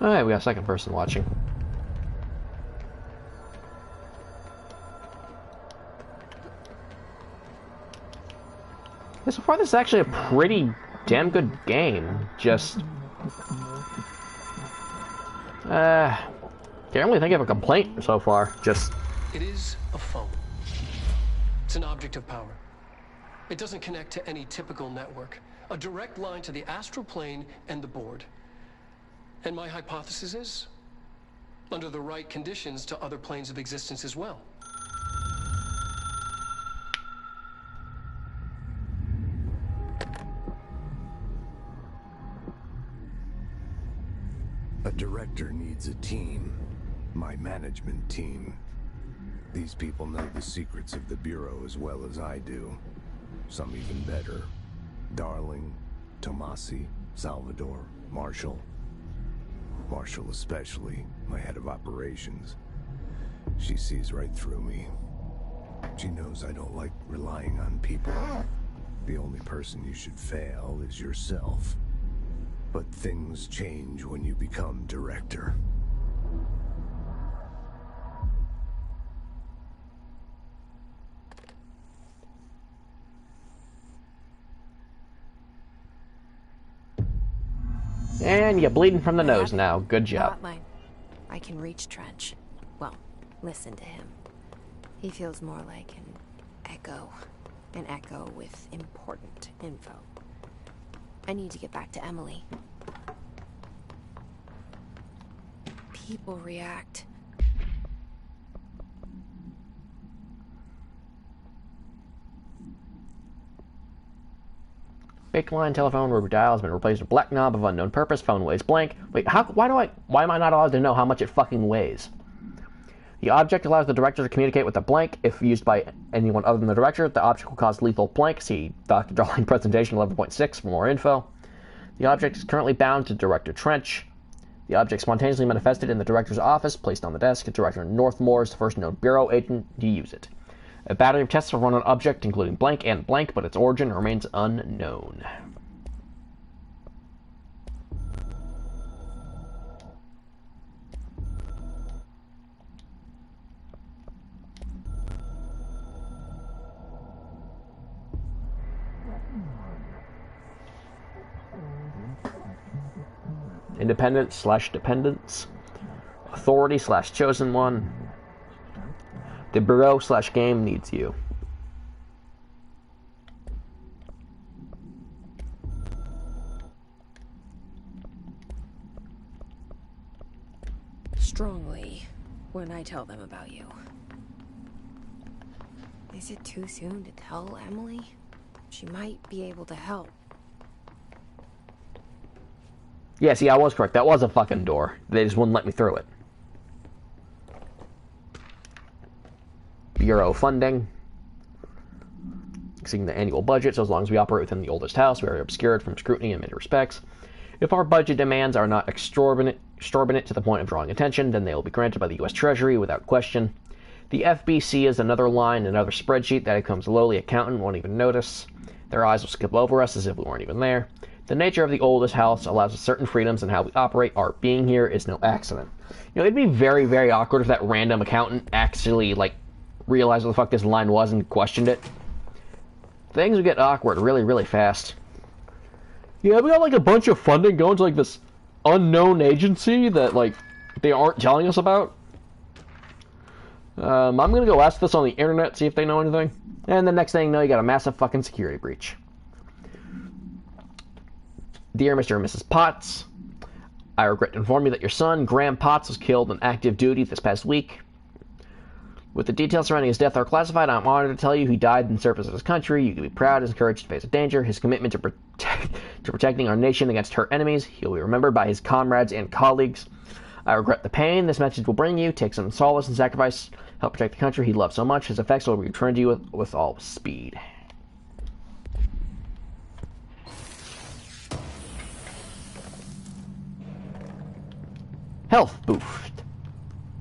Alright, we got a second person watching. Yeah, so far this is actually a pretty damn good game. Just... can't really think of a complaint so far. Just... It is a phone. It's an object of power. It doesn't connect to any typical network. A direct line to the astral plane and the board. And my hypothesis is, under the right conditions, to other planes of existence as well. A director needs a team. My management team. These people know the secrets of the Bureau as well as I do. Some even better. Darling, Tomasi, Salvador, Marshall. Marshall especially, my head of operations. She sees right through me. She knows I don't like relying on people. The only person you should fail is yourself. But things change when you become director. And you're bleeding from the nose now. Good job. Hotline. I can reach Trench. Well, listen to him. He feels more like an echo. An echo with important info. I need to get back to Emily. People react. Big line telephone rubber dial has been replaced with black knob of unknown purpose. Phone weighs blank. Wait, why am I not allowed to know how much it fucking weighs? The object allows the director to communicate with the blank. If used by anyone other than the director, the object will cause lethal blank. See Dr. Darling presentation 11.6 for more info. The object is currently bound to Director Trench. The object spontaneously manifested in the director's office, placed on the desk. Director Northmore is the first known Bureau agent to use it. A battery of tests have run on object, including blank and blank, but its origin remains unknown. Independent/dependence. Authority/chosen one. The Bureau/game needs you. Strongly when I tell them about you. Is it too soon to tell Emily? She might be able to help. Yeah, see, I was correct. That was a fucking door. They just wouldn't let me through it. Bureau funding. Exceeding the annual budget, so as long as we operate within the oldest house, we are obscured from scrutiny in many respects. If our budget demands are not exorbitant to the point of drawing attention, then they will be granted by the U.S. Treasury without question. The FBC is another line, another spreadsheet that a comes lowly accountant won't even notice. Their eyes will skip over us as if we weren't even there. The nature of the oldest house allows us certain freedoms in how we operate. Our being here is no accident. You know, it'd be very, very awkward if that random accountant actually, realized what the fuck this line was and questioned it. Things would get awkward really, really fast. Yeah, we got, a bunch of funding going to, this unknown agency that, they aren't telling us about. I'm gonna go ask this on the internet, see if they know anything. And the next thing you know, you got a massive fucking security breach. Dear Mr. and Mrs. Potts, I regret to inform you that your son, Graham Potts, was killed on active duty this past week. With the details surrounding his death are classified, I'm honored to tell you he died in service of his country. You can be proud of his courage to face a danger, his commitment to protecting our nation against her enemies. He'll be remembered by his comrades and colleagues. I regret the pain this message will bring you. Take some solace and sacrifice. Help protect the country he loved so much. His effects will return to you with all speed. Health boost.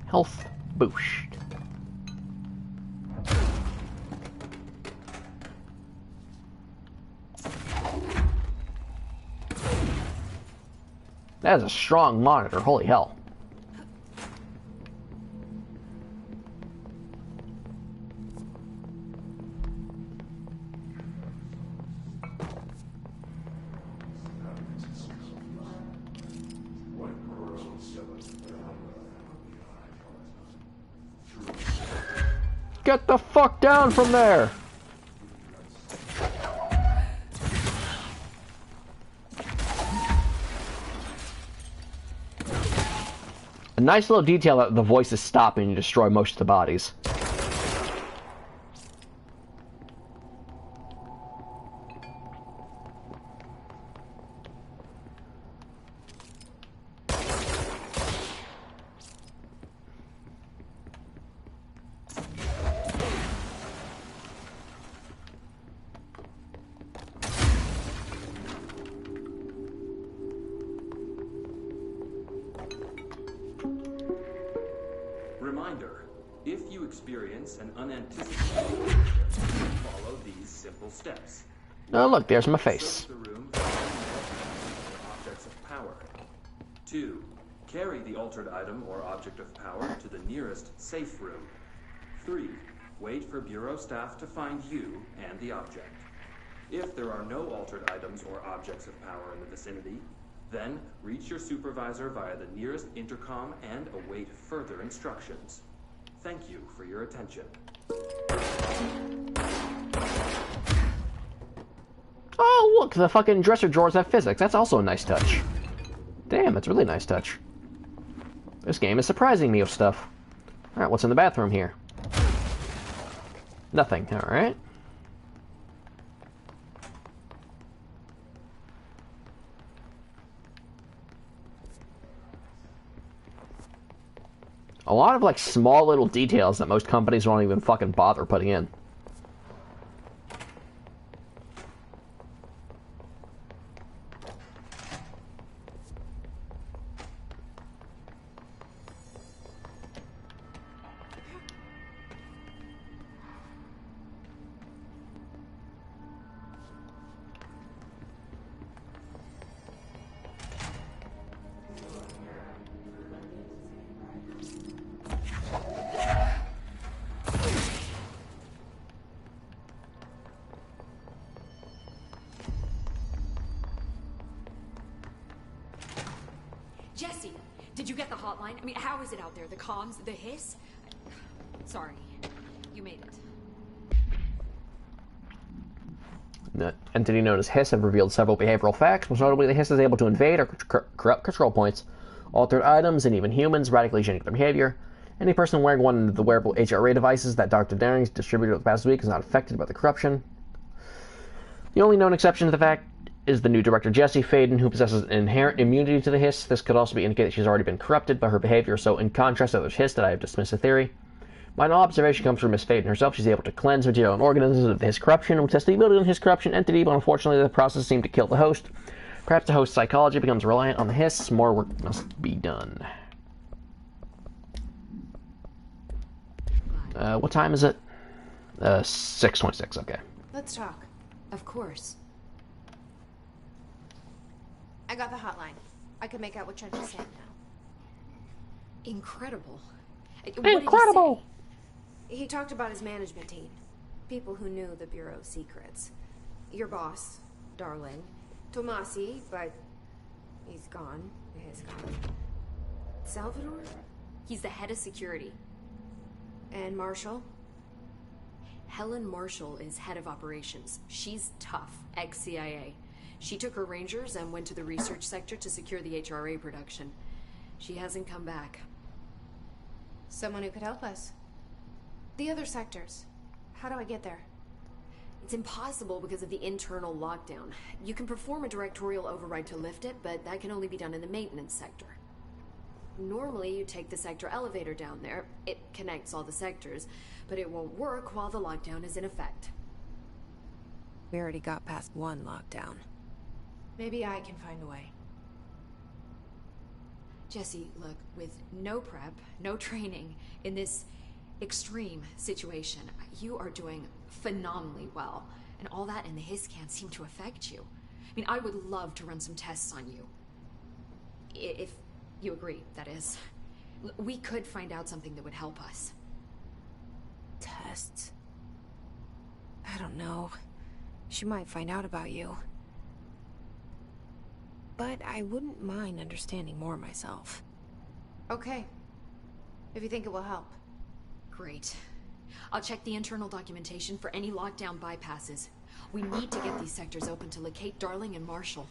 Health boost. That is a strong monitor, holy hell. Get the fuck down from there! A nice little detail that the voices stop and you destroy most of the bodies. Reminder, if you experience an unanticipated follow these simple steps. Oh look, there's my face. The room for objects of power. 2. Carry the altered item or object of power to the nearest safe room. 3. Wait for Bureau staff to find you and the object. If there are no altered items or objects of power in the vicinity, then reach your supervisor via the nearest intercom and await further instructions. Thank you for your attention. Oh, look, the fucking dresser drawers have physics. That's also a nice touch. Damn, that's a really nice touch. This game is surprising me with stuff. Alright, what's in the bathroom here? Nothing, alright. A lot of, like, small little details that most companies won't even fucking bother putting in. Jesse, did you get the hotline? I mean, how is it out there? The comms, the hiss? Sorry, you made it. The entity known as Hiss have revealed several behavioral facts. Most notably, the Hiss is able to invade or corrupt control points, alter items, and even humans, radically changing their behavior. Any person wearing one of the wearable HRA devices that Dr. Daring's distributed over the past week is not affected by the corruption. The only known exception to the fact is the new director Jesse Faden, who possesses an inherent immunity to the Hiss. This could also be indicated that she's already been corrupted by her behavior, so in contrast to others Hiss that I have dismissed the theory. My observation comes from Miss Faden herself. She's able to cleanse material and organisms of Hiss corruption and test the ability of the Hiss corruption entity, but unfortunately the process seemed to kill the host. Perhaps the host's psychology becomes reliant on the Hiss. More work must be done. What time is it? 6:26, okay. Let's talk. Of course. I got the hotline. I can make out what Trench is saying now. Incredible. Incredible! He talked about his management team. People who knew the Bureau's secrets. Your boss, Darling. Tomasi, but he's gone. He's gone. Salvador? He's the head of security. And Marshall? Helen Marshall is head of operations. She's tough, ex-CIA. She took her rangers and went to the research sector to secure the HRA production. She hasn't come back. Someone who could help us. The other sectors. How do I get there? It's impossible because of the internal lockdown. You can perform a directorial override to lift it, but that can only be done in the maintenance sector. Normally, you take the sector elevator down there. It connects all the sectors, but it won't work while the lockdown is in effect. We already got past one lockdown. Maybe I can find a way. Jesse, look, with no prep, no training in this extreme situation, you are doing phenomenally well. And all that in the Hiss can't seem to affect you. I mean, I would love to run some tests on you. If you agree, that is. We could find out something that would help us. Tests? I don't know. She might find out about you. But I wouldn't mind understanding more myself. Okay. If you think it will help. Great. I'll check the internal documentation for any lockdown bypasses. We need to get these sectors open to locate Darling and Marshall.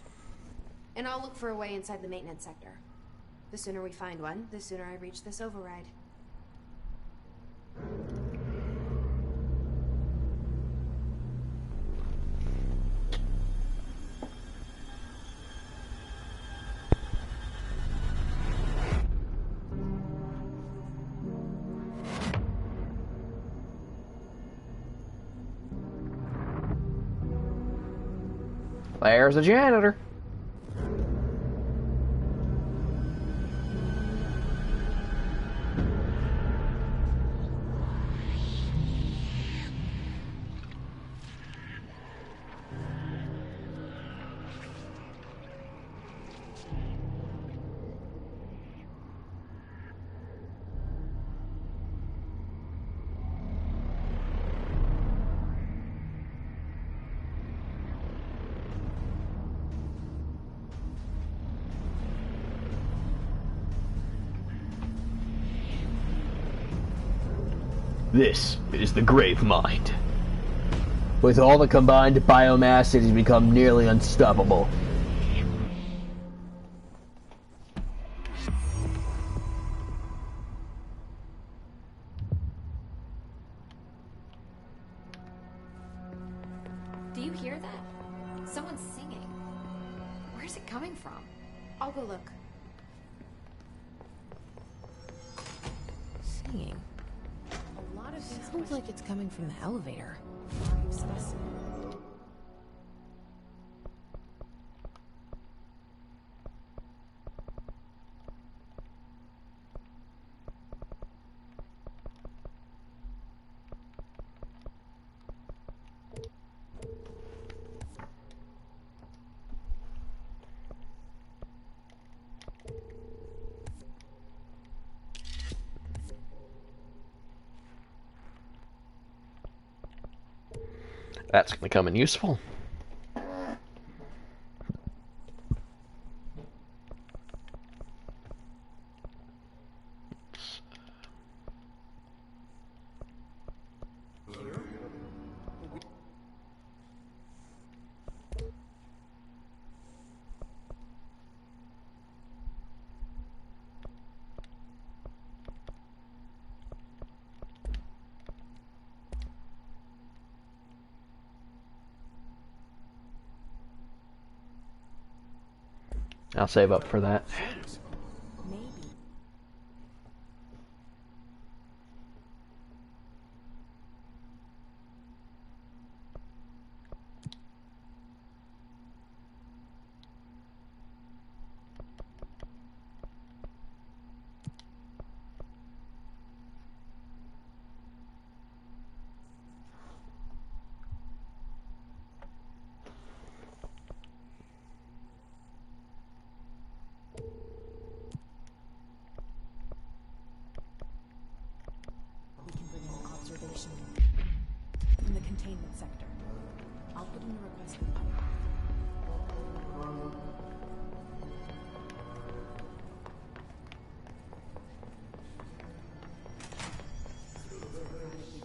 And I'll look for a way inside the maintenance sector. The sooner we find one, the sooner I reach this override. There's the janitor. This is the Grave Mind. With all the combined biomass, it has become nearly unstoppable. Do you hear that? Someone's singing. Where's it coming from? I'll go look. pinging. A lot of these Sounds like it's coming from the elevator. are useless. That's going to come in useful. I'll save up for that. Maybe. We can bring in observation in the containment sector. I'll put in a request with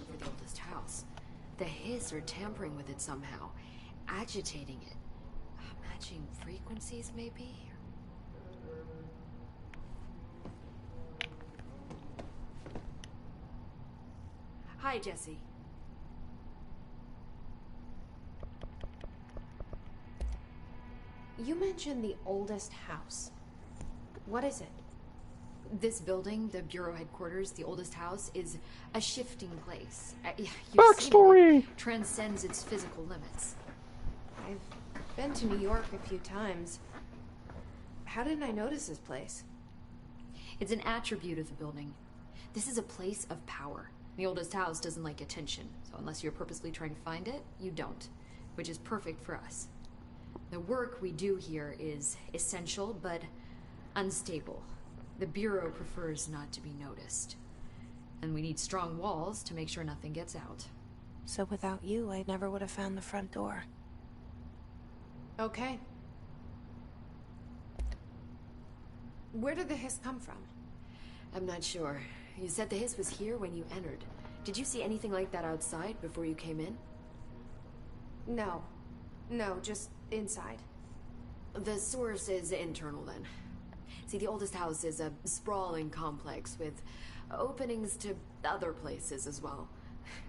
For the oldest house. The Hiss are tampering with it somehow, agitating it. Matching frequencies, maybe? Hi, Jesse. You mentioned the oldest house. What is it? This building, the Bureau headquarters, the oldest house, is a shifting place. Backstory! It transcends its physical limits. I've been to New York a few times. How didn't I notice this place? It's an attribute of the building. This is a place of power. The oldest house doesn't like attention, so unless you're purposely trying to find it, you don't, which is perfect for us. The work we do here is essential, but unstable. The Bureau prefers not to be noticed. And we need strong walls to make sure nothing gets out. So without you, I never would have found the front door. Okay. Where did the hiss come from? I'm not sure. You said the hiss was here when you entered. Did you see anything like that outside before you came in? No. No, just inside. The source is internal then. See, the oldest house is a sprawling complex with openings to other places as well.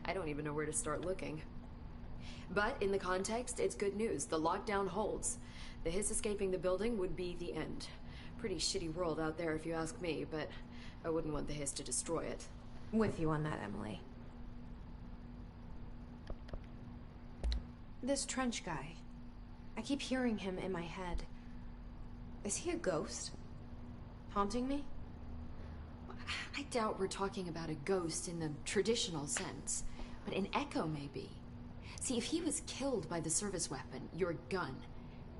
I don't even know where to start looking. But in the context, it's good news. The lockdown holds. The hiss escaping the building would be the end. Pretty shitty world out there if you ask me, but I wouldn't want the hiss to destroy it. With you on that, Emily. This Trench guy. I keep hearing him in my head. Is he a ghost? Haunting me? I doubt we're talking about a ghost in the traditional sense, but an echo maybe. See, if he was killed by the service weapon, your gun,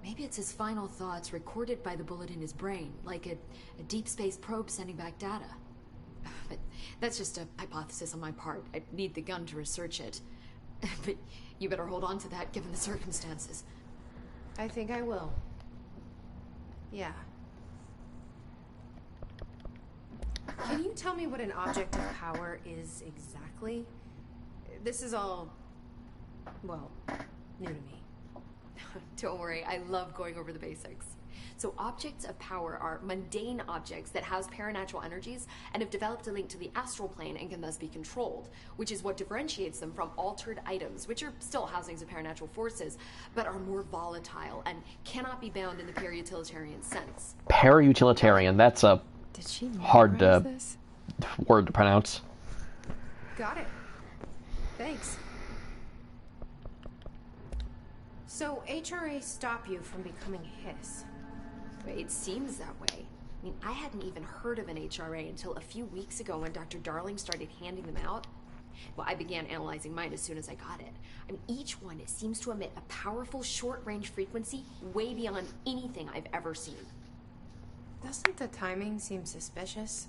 maybe it's his final thoughts recorded by the bullet in his brain, like a deep space probe sending back data. But that's just a hypothesis on my part. I'd need the gun to research it. But you better hold on to that given the circumstances. I think I will. Yeah. Can you tell me what an object of power is exactly? This is all, well, new to me. Don't worry, I love going over the basics. So objects of power are mundane objects that house paranatural energies and have developed a link to the astral plane and can thus be controlled, which is what differentiates them from altered items, which are still housings of paranatural forces, but are more volatile and cannot be bound in the para-utilitarian sense. Para-utilitarian, that's a Did she hard to this? word to pronounce. Got it. Thanks. So, HRA stop you from becoming Hiss? It seems that way. I mean, I hadn't even heard of an HRA until a few weeks ago when Dr. Darling started handing them out. Well, I began analyzing mine as soon as I got it. I mean, each one seems to emit a powerful short-range frequency way beyond anything I've ever seen. Doesn't the timing seem suspicious?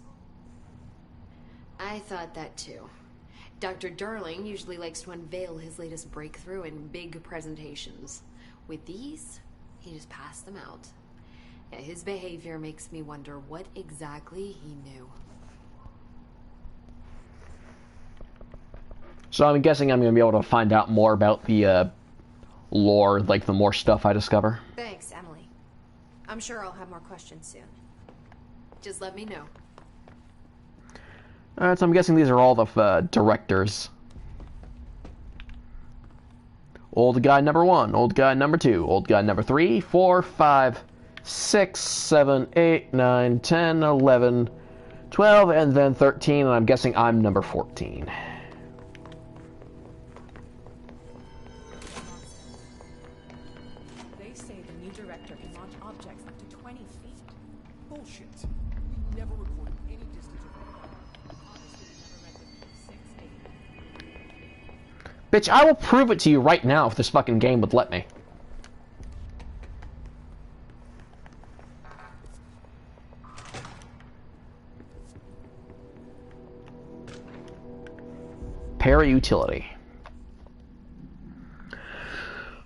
I thought that too. Dr. Darling usually likes to unveil his latest breakthrough in big presentations. With these, he just passed them out. Yeah, his behavior makes me wonder what exactly he knew. So I'm guessing I'm going to be able to find out more about the lore, like the more stuff I discover. Thanks, Emily. I'm sure I'll have more questions soon. Just let me know. Alright, so I'm guessing these are all the directors. Old guy number 1, old guy number 2, old guy number 3, 4, 5, 6, 7, 8, 9, 10, 11, 12, and then 13, and I'm guessing I'm number 14. They say the new director can launch objects up to 20 feet. Bullshit. We never recorded any distance over. Bitch, I will prove it to you right now if this fucking game would let me. Para-utility.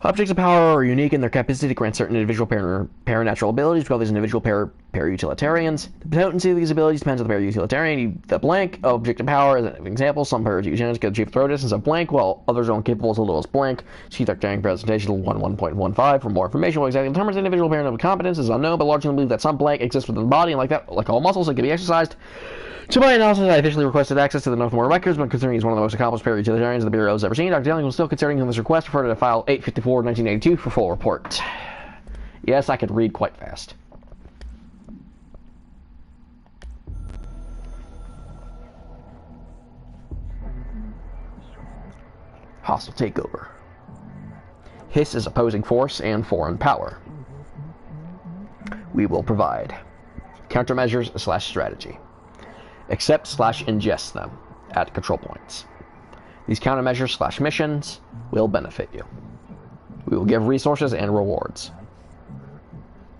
Objects of power are unique in their capacity to grant certain individual paranatural abilities. We call these individual para-utilitarians. The potency of these abilities depends on the para-utilitarian. The blank object of power is an example. Some para-utilitarians can achieve throw distance of blank, while others are incapable as little as blank. See Utilitarian Presentation 1.15 for more information. What exactly determines individual paranatural competence is unknown, but largely believe that some blank exists within the body, and like all muscles, it can be exercised. To my analysis, I officially requested access to the Northmore records, but considering he's one of the most accomplished para-utilitarians the Bureau has ever seen, Dr. Darling was still considering him this request. Refer to file 854-1982 for full report. Yes, I could read quite fast. Hostile takeover. Hiss is opposing force and foreign power. We will provide countermeasures/strategy. Accept/ingest them at control points. These countermeasures/missions will benefit you. We will give resources and rewards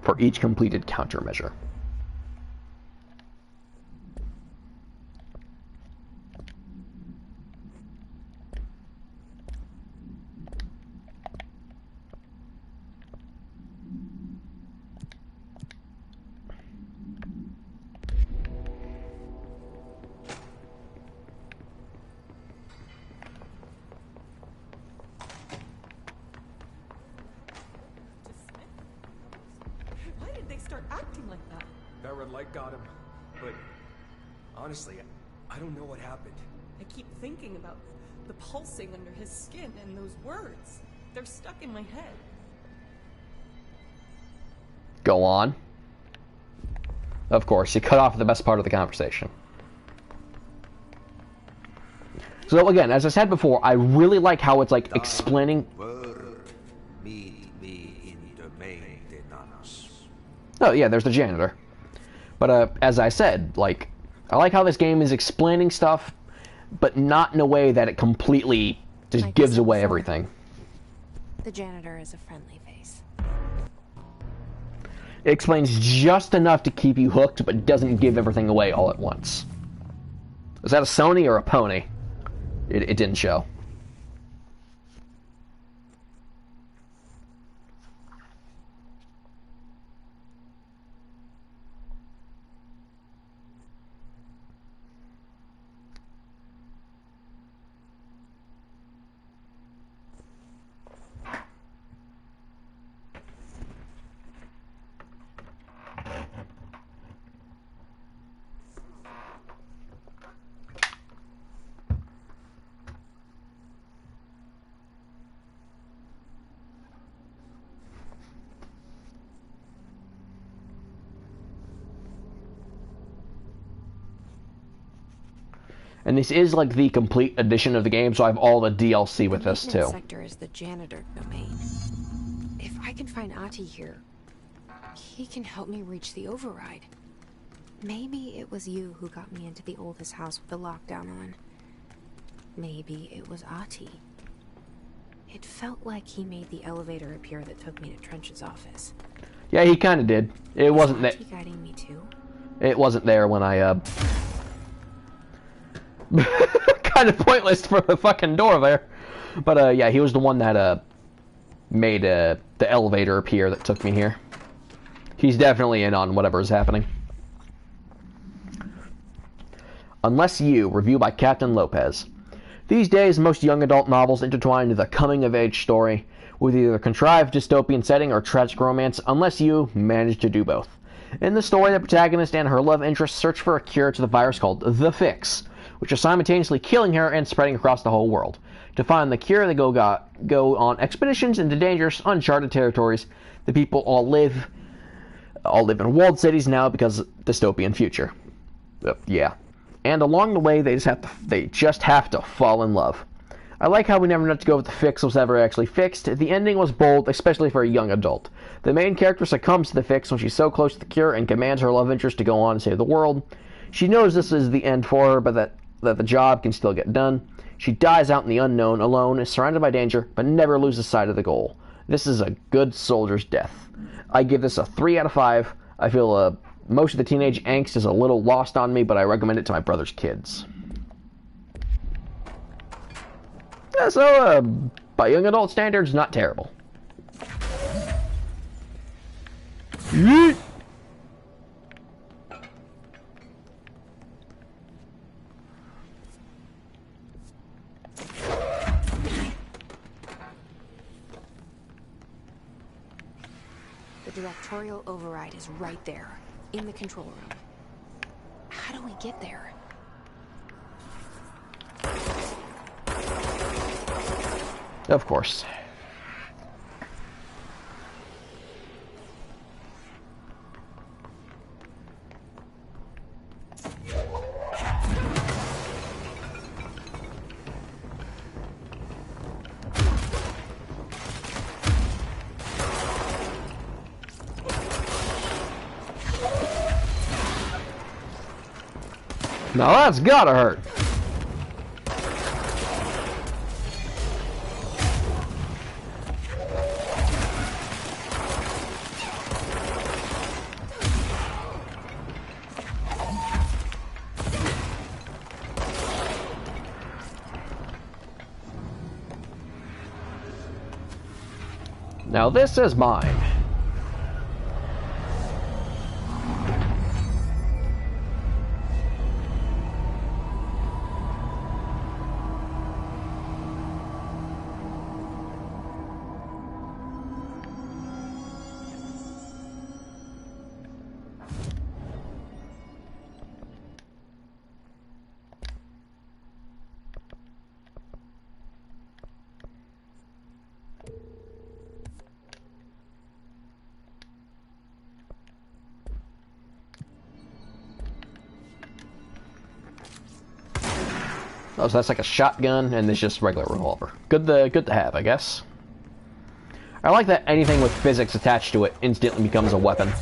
for each completed countermeasure. Why did they start acting like that? That red light got him. But honestly, I don't know what happened. I keep thinking about the pulsing under his skin and those words. They're stuck in my head. Go on. Of course, you cut off the best part of the conversation. So again, as I said before, I really like how it's like explaining. Meet me in the maintenance. Oh yeah, there's the janitor. But as I said, like, I like how this game is explaining stuff, but not in a way that it completely just gives away everything. The janitor is a friendly face. It explains just enough to keep you hooked, but doesn't give everything away all at once. Is that a Sony or a pony? It didn't show. And this is like the complete edition of the game, so I have all the DLC with this The too. maintenance sector is the janitor domain. If I can find Ahti here, he can help me reach the override. Maybe it was you who got me into the oldest house with the lockdown on. Maybe it was Ahti. It felt like he made the elevator appear that took me to Trench's office. Yeah, he kind of did. It wasn't that. Is Ahti guiding me too? It wasn't there when I kind of pointless for the fucking door there. But yeah, he was the one that made the elevator appear that took me here. He's definitely in on whatever is happening. Unless You, review by Captain Lopez. These days, most young adult novels intertwine into the coming-of-age story, with either a contrived dystopian setting or tragic romance, Unless You managed to do both. In the story, the protagonist and her love interest search for a cure to the virus called The Fix, which is simultaneously killing her and spreading across the whole world. To find the cure, they go on expeditions into dangerous, uncharted territories. The people all live in walled cities now because of dystopian future. Yeah. And along the way, they just have to fall in love. I like how we never know to go if the fix was ever actually fixed. The ending was bold, especially for a young adult. The main character succumbs to the fix when she's so close to the cure and commands her love interest to go on and save the world. She knows this is the end for her, but that the job can still get done. She dies out in the unknown, alone, is surrounded by danger, but never loses sight of the goal. This is a good soldier's death. I give this a 3 out of 5. I feel most of the teenage angst is a little lost on me, but I recommend it to my brother's kids. Yeah, so, by young adult standards, not terrible. Yeet! The directorial override is right there, in the control room. How do we get there? Of course. Now that's gotta hurt. Now this is mine. Oh, so that's like a shotgun, and this just regular revolver. Good to have, I guess. I like that anything with physics attached to it instantly becomes a weapon.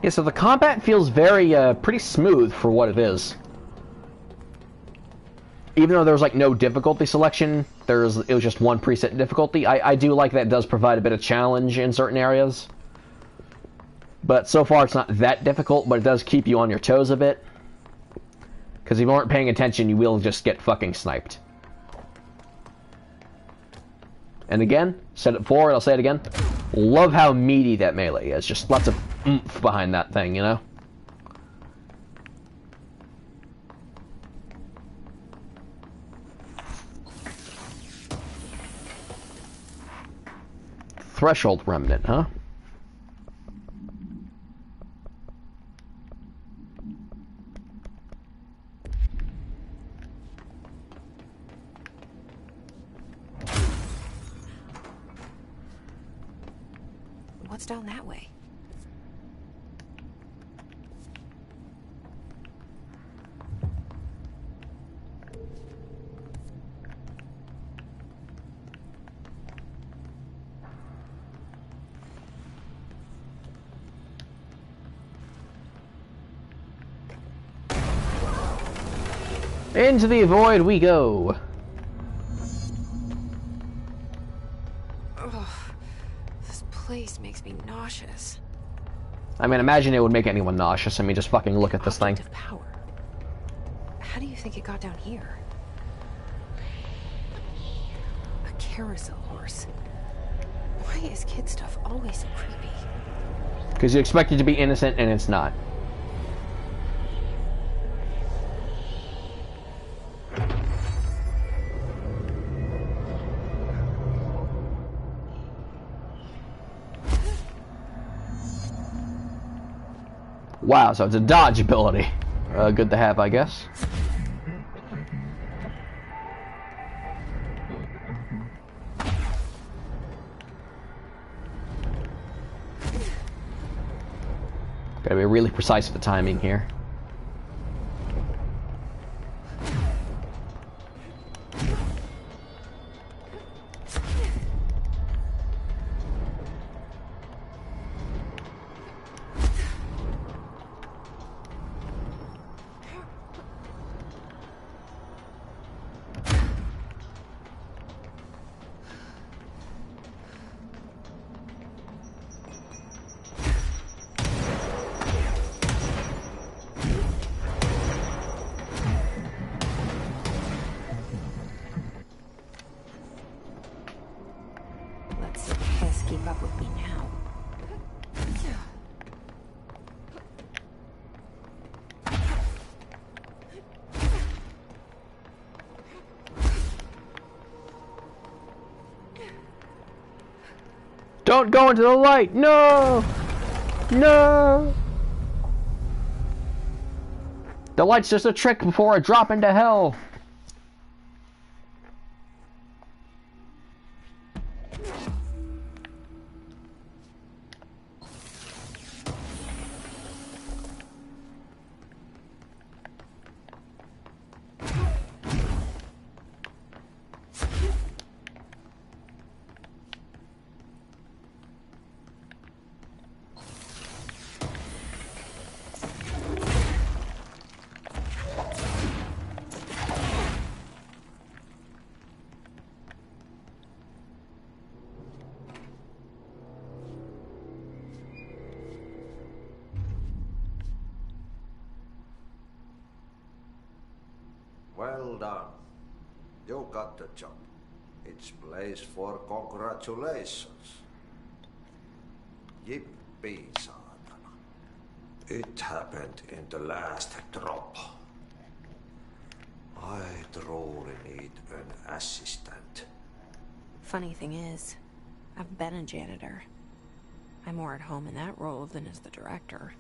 Yeah, so the combat feels very, pretty smooth for what it is. even though there's like no difficulty selection, it was just one preset difficulty. I do like that it does provide a bit of challenge in certain areas. But so far it's not that difficult, but it does keep you on your toes a bit. Because if you aren't paying attention, you will just get fucking sniped. And again, said it before, and I'll say it again. Love how meaty that melee is. Just lots of oomph behind that thing, you know? Threshold Remnant, huh? What's down that way? Into the void we go. Ugh, this place makes me nauseous. I mean, imagine it would make anyone nauseous. I mean, just fucking look at this thing. Of power. How do you think it got down here? A carousel horse. Why is kid stuff always so creepy? Because you expect it to be innocent and it's not. Wow, so it's a dodge ability. Good to have, I guess. Gotta be really precise with the timing here. Keep up with me now. Don't go into the light! No! No! The light's just a trick before I drop into hell. Well done. You got the job. It's place for congratulations. Yippee, saatana. It happened in the last drop. I truly need an assistant. Funny thing is, I've been a janitor. I'm more at home in that role than as the director.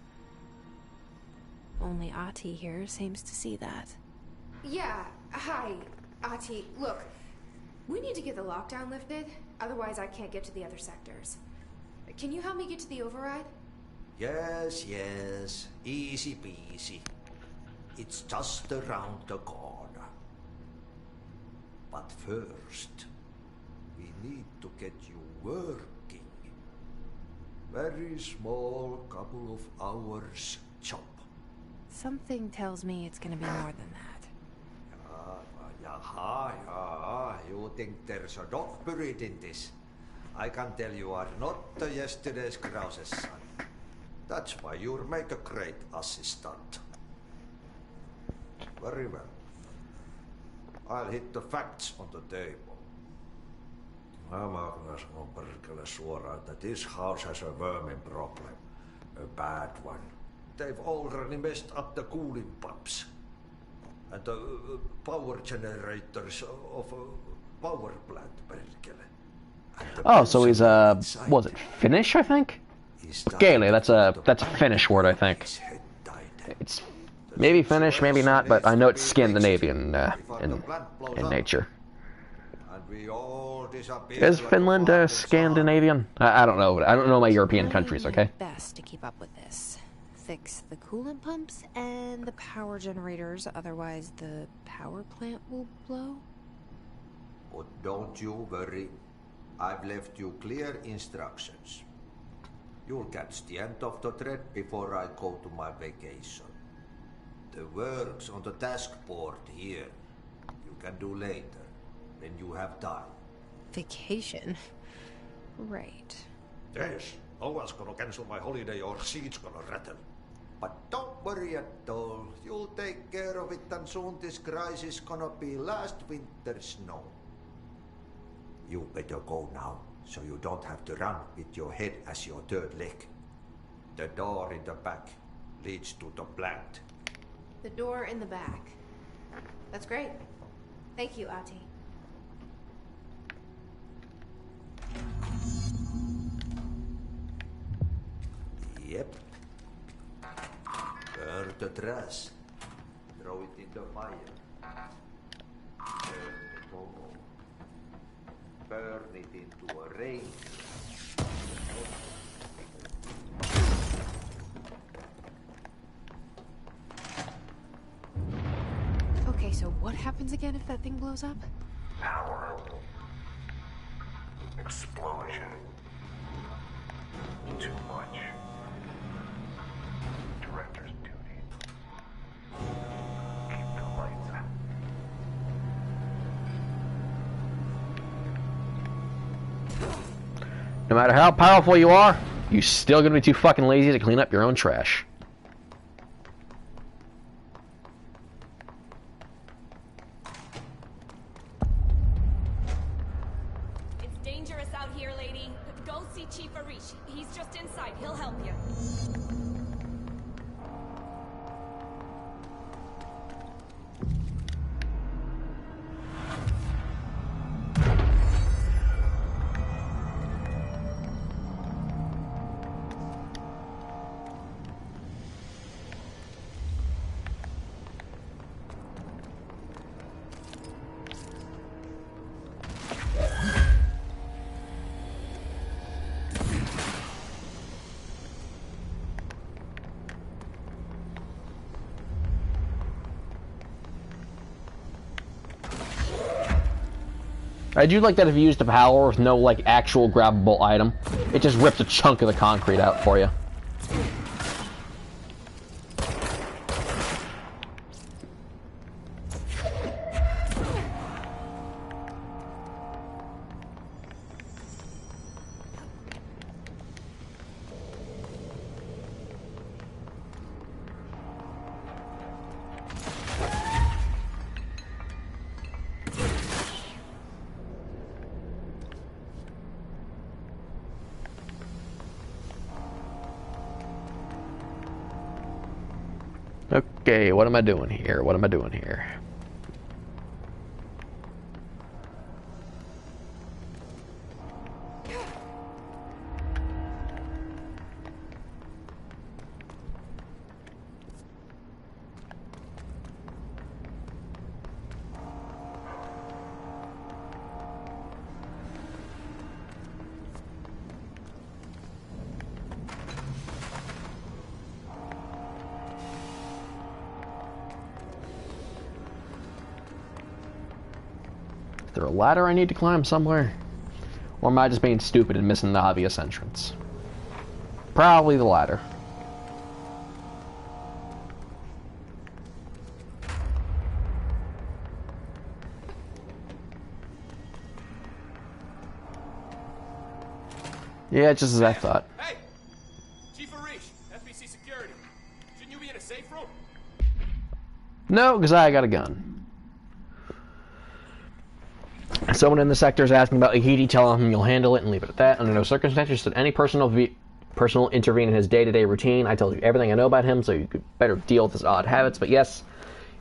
Only Ahti here seems to see that. Yeah, hi, Ahti. Look, we need to get the lockdown lifted, otherwise I can't get to the other sectors. Can you help me get to the override? Yes, yes. Easy peasy. It's just around the corner. But first, we need to get you working. Very small, couple of hours job. Something tells me it's gonna be more than that. Yaha, you think there's a dog buried in this? I can tell you are not yesterday's Krause's son. That's why you'll make a great assistant. Very well. I'll hit the facts on the table. Mä kyllä sanon perkele suoraan, that this house has a vermin problem. A bad one. They've already messed up the cooling pumps. And the power generators of a power plant, perkele. Oh, so he's was it Finnish? I think. Gaelic. That's a Finnish word, I think. It's maybe Finnish, maybe not, but I know it's Scandinavian in nature. Is Finland Scandinavian? I don't know. I don't know my European countries. Okay. Best to keep up with this. Fix the coolant pumps and the power generators, otherwise the power plant will blow. But don't you worry. I've left you clear instructions. You'll catch the end of the thread before I go to my vacation. The work's on the task board here. You can do later, when you have time. Vacation? Right. Yes, no one's gonna cancel my holiday or seat's gonna rattle. But don't worry at all. You'll take care of it and soon this crisis gonna be last winter's snow. You better go now, so you don't have to run with your head as your third leg. The door in the back leads to the plant. The door in the back. That's great. Thank you, Ahti. Yep. Burn the trash. Throw it in the fire. Burn the coal. Burn it into a rain. Okay, so what happens again if that thing blows up? Power. Explosion. Too much. Director's duty. Keep the lights out. No matter how powerful you are, you're still gonna be too fucking lazy to clean up your own trash. It's dangerous out here, lady. Go see Chief Arish. He's just inside. He'll help you. I do like that if you use the power with no like actual grabbable item, it just rips a chunk of the concrete out for you. Okay, what am I doing here? What am I doing here? Is there a ladder I need to climb somewhere? Or am I just being stupid and missing the obvious entrance? Probably the ladder. Yeah, just as I thought. Hey! Chief Arish, FBC Security. Shouldn't you be in a safe room? No, because I got a gun. Someone in the sector is asking about Ahiti. Tell him you'll handle it and leave it at that. Under no circumstances should any personal intervene in his day-to-day routine. I told you everything I know about him, so you could better deal with his odd habits. But yes,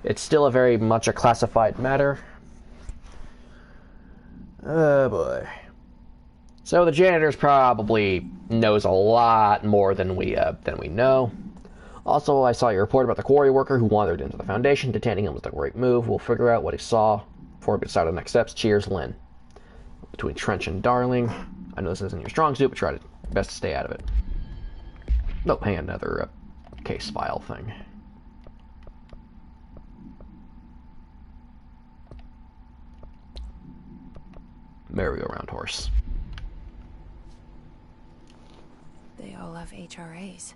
it's still very much a classified matter. Oh boy. So the janitor's probably knows a lot more than we know. Also, I saw your report about the quarry worker who wandered into the Foundation. Detaining him was a great move. We'll figure out what he saw before we decide on the next steps. Cheers, Lynn. Between Trench and Darling. I know this isn't your strong suit, but try to best to stay out of it. Oh, hang on, another case file thing. Merry-go-round horse. They all have HRAs.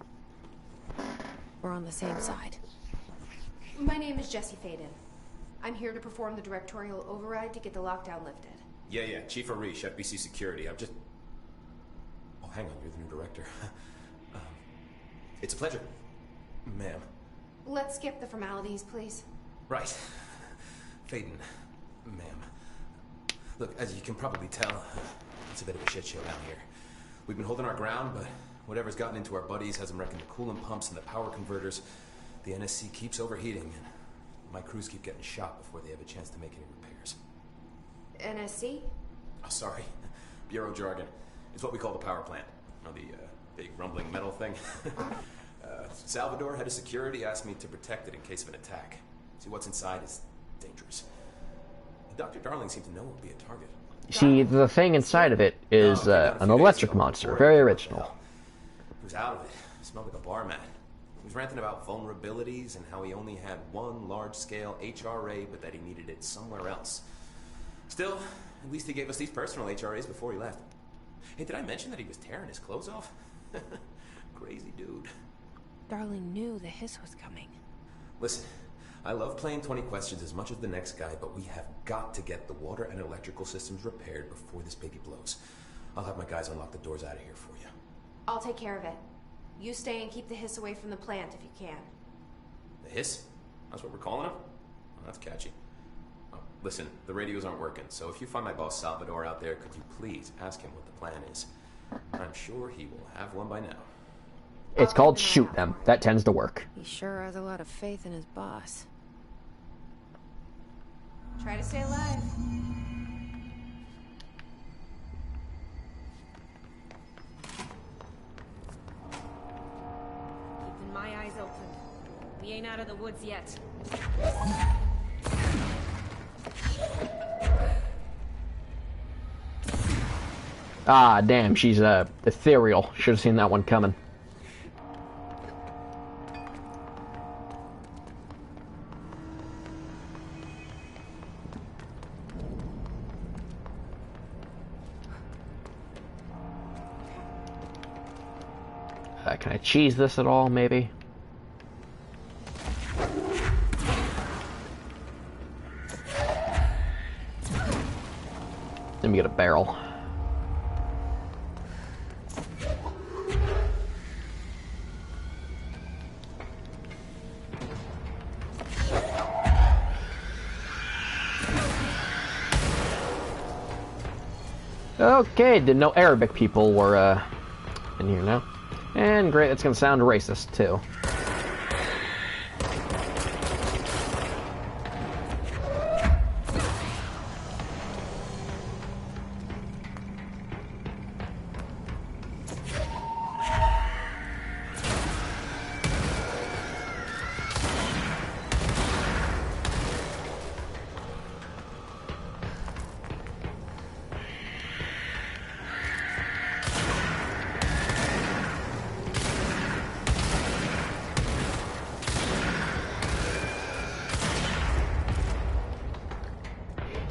We're on the same side. My name is Jesse Faden. I'm here to perform the directorial override to get the lockdown lifted. Yeah, Chief Arish, FBC Security. I'm just... Oh, hang on, you're the new director. It's a pleasure, ma'am. Let's skip the formalities, please. Right. Faden, ma'am. Look, as you can probably tell, it's a bit of a shit show down here. We've been holding our ground, but whatever's gotten into our buddies has them wrecking the coolant pumps and the power converters. The NSC keeps overheating, and my crews keep getting shot before they have a chance to make any repairs. NSC? Oh, sorry. Bureau jargon. It's what we call the power plant. You know, the big rumbling metal thing. Salvador, head of security, asked me to protect it in case of an attack. See, what's inside is dangerous. Dr. Darling seemed to know it would be a target. See, the thing inside of it is an electric monster. Very original. He was out of it. Smelled like a bar mat. He was ranting about vulnerabilities and how he only had one large-scale HRA, but that he needed it somewhere else. Still, at least he gave us these personal HRAs before he left. Hey, did I mention that he was tearing his clothes off? Crazy dude. Darling knew the hiss was coming. Listen, I love playing 20 questions as much as the next guy, but we have got to get the water and electrical systems repaired before this baby blows. I'll have my guys unlock the doors out of here for you. I'll take care of it. You stay and keep the hiss away from the plant if you can. The hiss? That's what we're calling him? Oh, that's catchy. Oh, listen, the radios aren't working, so if you find my boss Salvador out there, could you please ask him what the plan is? I'm sure he will have one by now. It's called shoot them. That tends to work. He sure has a lot of faith in his boss. Try to stay alive. Keeping my eyes open. We ain't out of the woods yet. Ah, damn, she's ethereal. Should have seen that one coming. Can I cheese this at all, maybe? Let me get a barrel. Okay, didn't know Arabic people were in here now. And great, that's gonna sound racist too.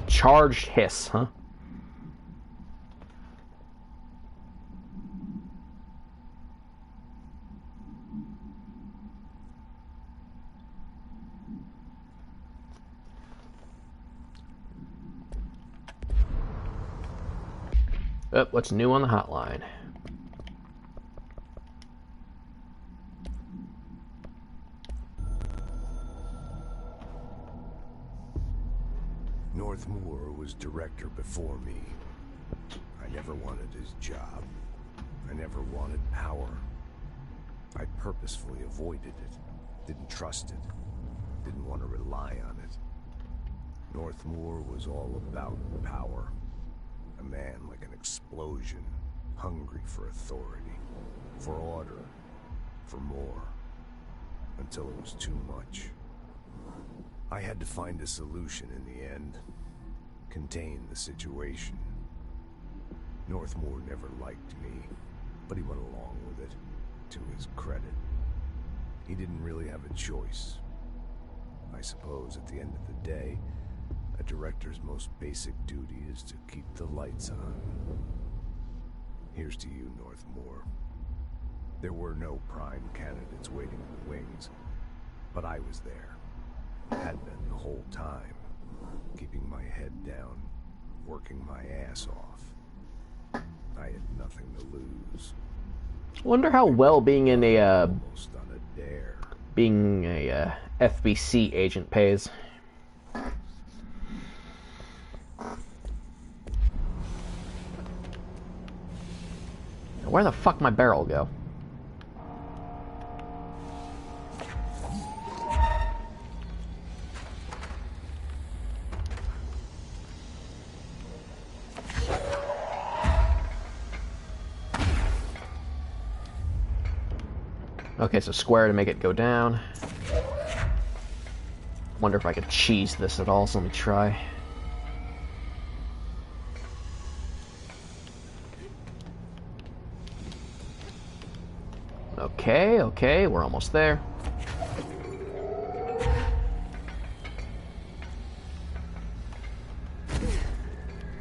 Charged hiss, huh? Oh, what's new on the hotline? Northmoor was director before me. I never wanted his job. I never wanted power. I purposefully avoided it. Didn't trust it. Didn't want to rely on it. Northmoor was all about power. A man like an explosion, hungry for authority, for order, for more, until it was too much. I had to find a solution in the end, contain the situation. Northmoor never liked me, but he went along with it, to his credit. He didn't really have a choice. I suppose at the end of the day, a director's most basic duty is to keep the lights on. Here's to you, Northmoor. There were no prime candidates waiting in the wings, but I was there. Had been the whole time, keeping my head down, working my ass off. I had nothing to lose. Wonder how well being in a Almost on a dare. being a FBC agent pays. Where the fuck my barrel go? Okay, so square to make it go down. Wonder if I could cheese this at all, so let me try. Okay, we're almost there.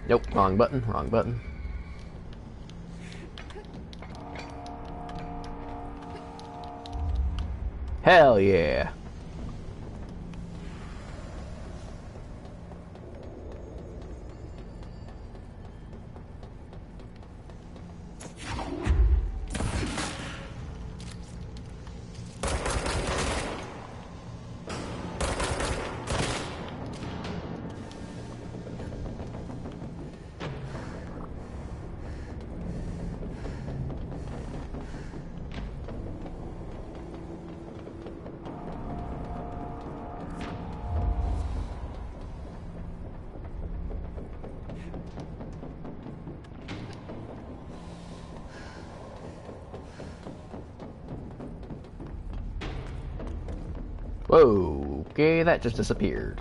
Nope, wrong button, wrong button. Hell yeah. Whoa, okay, that just disappeared.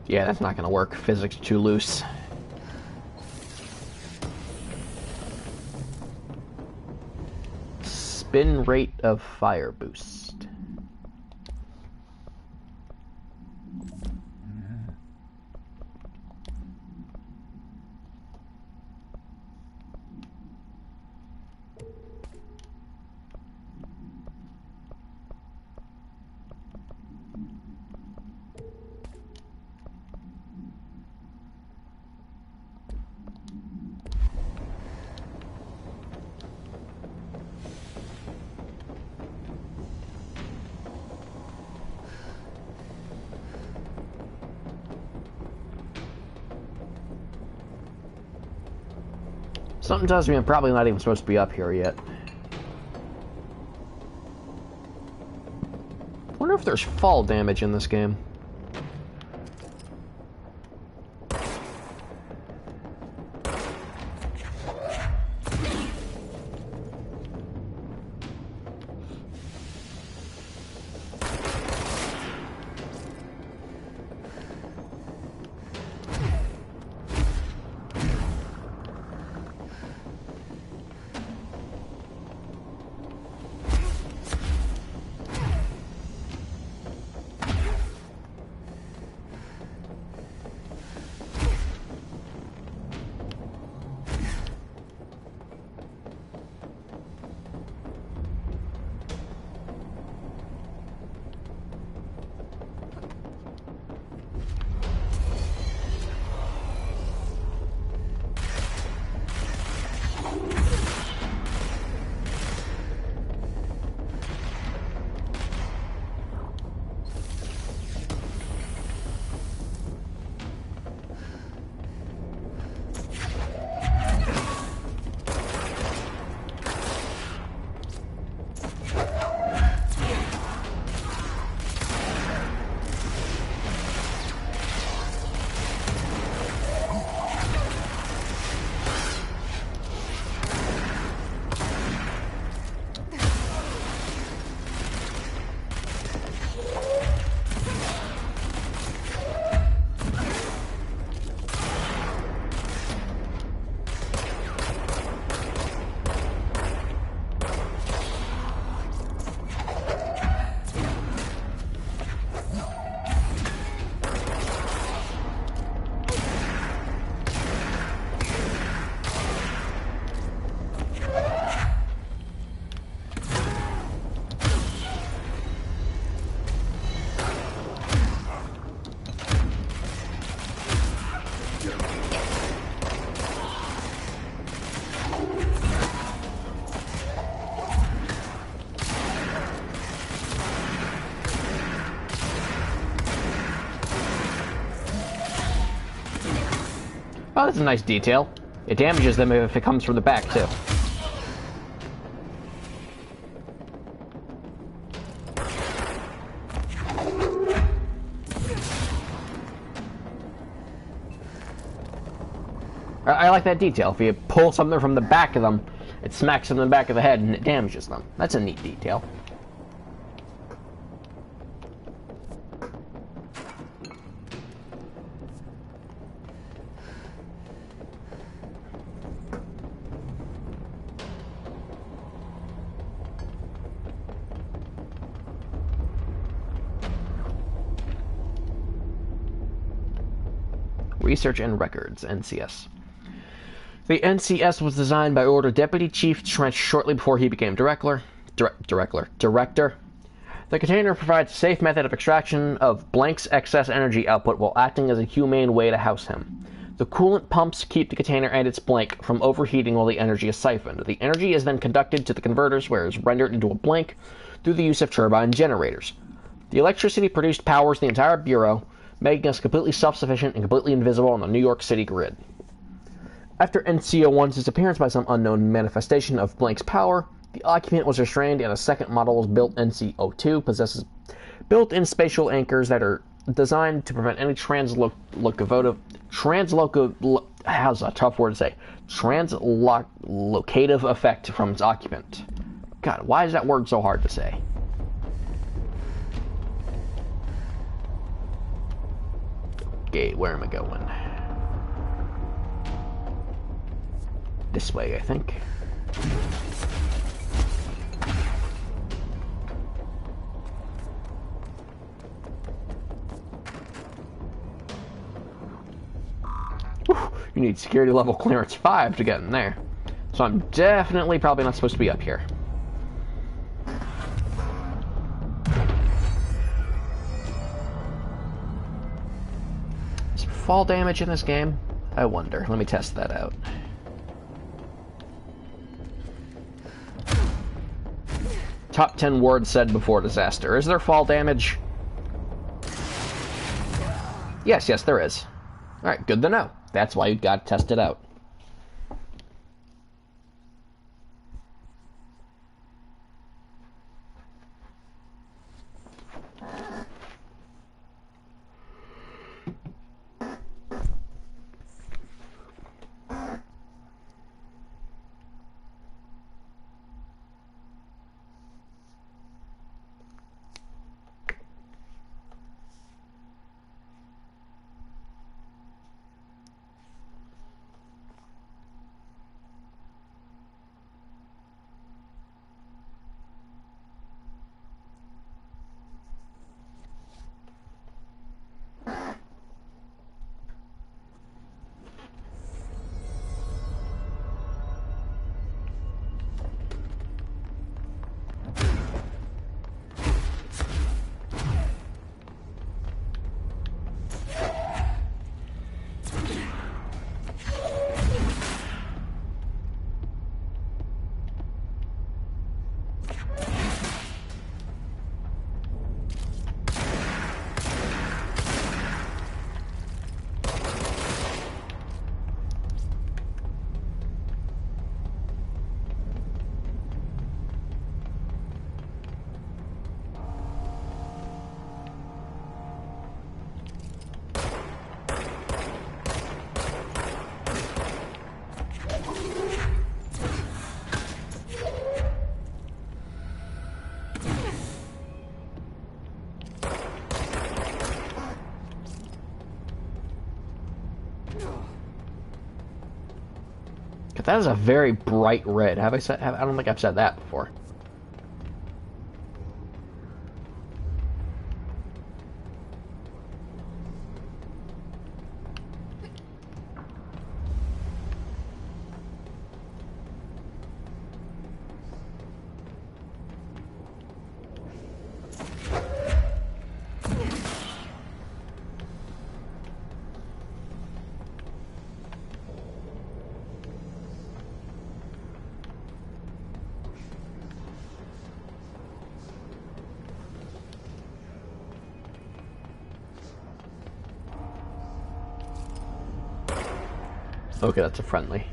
Yeah, that's not gonna work. Physics too loose. Spin rate of fire boost. Something tells me I'm probably not even supposed to be up here yet. Wonder if there's fall damage in this game. Oh, that's a nice detail. It damages them if it comes from the back, too. I like that detail. If you pull something from the back of them, it smacks them in the back of the head and it damages them. That's a neat detail. Research and Records, NCS. The NCS was designed by order Deputy Chief Trench shortly before he became director. The container provides a safe method of extraction of Blank's excess energy output while acting as a humane way to house him. The coolant pumps keep the container and its Blank from overheating while the energy is siphoned. The energy is then conducted to the converters where it is rendered into a Blank through the use of turbine generators. The electricity produced powers the entire Bureau, making us completely self-sufficient and completely invisible on the New York City grid. After NCO-1's disappearance by some unknown manifestation of Blank's power, the occupant was restrained and a second model was built. NCO-2 possesses built-in spatial anchors that are designed to prevent any translocative effect from its occupant. God, why is that word so hard to say? Okay, where am I going? This way, I think. Whew, you need security level clearance 5 to get in there. So I'm definitely probably not supposed to be up here. Is fall damage in this game? I wonder. Let me test that out. Top 10 words said before disaster. Is there fall damage? Yes, there is. Alright, good to know. That's why you gotta test it out. That is a very bright red. I don't think I've said that before. Okay, that's a friendly.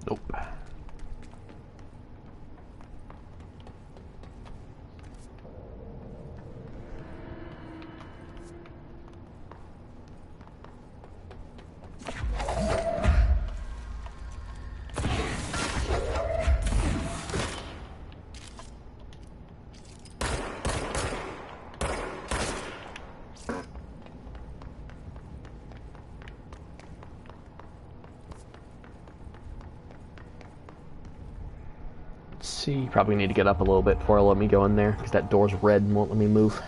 Nope. See, probably need to get up a little bit before it'll let me go in there, because that door's red and won't let me move.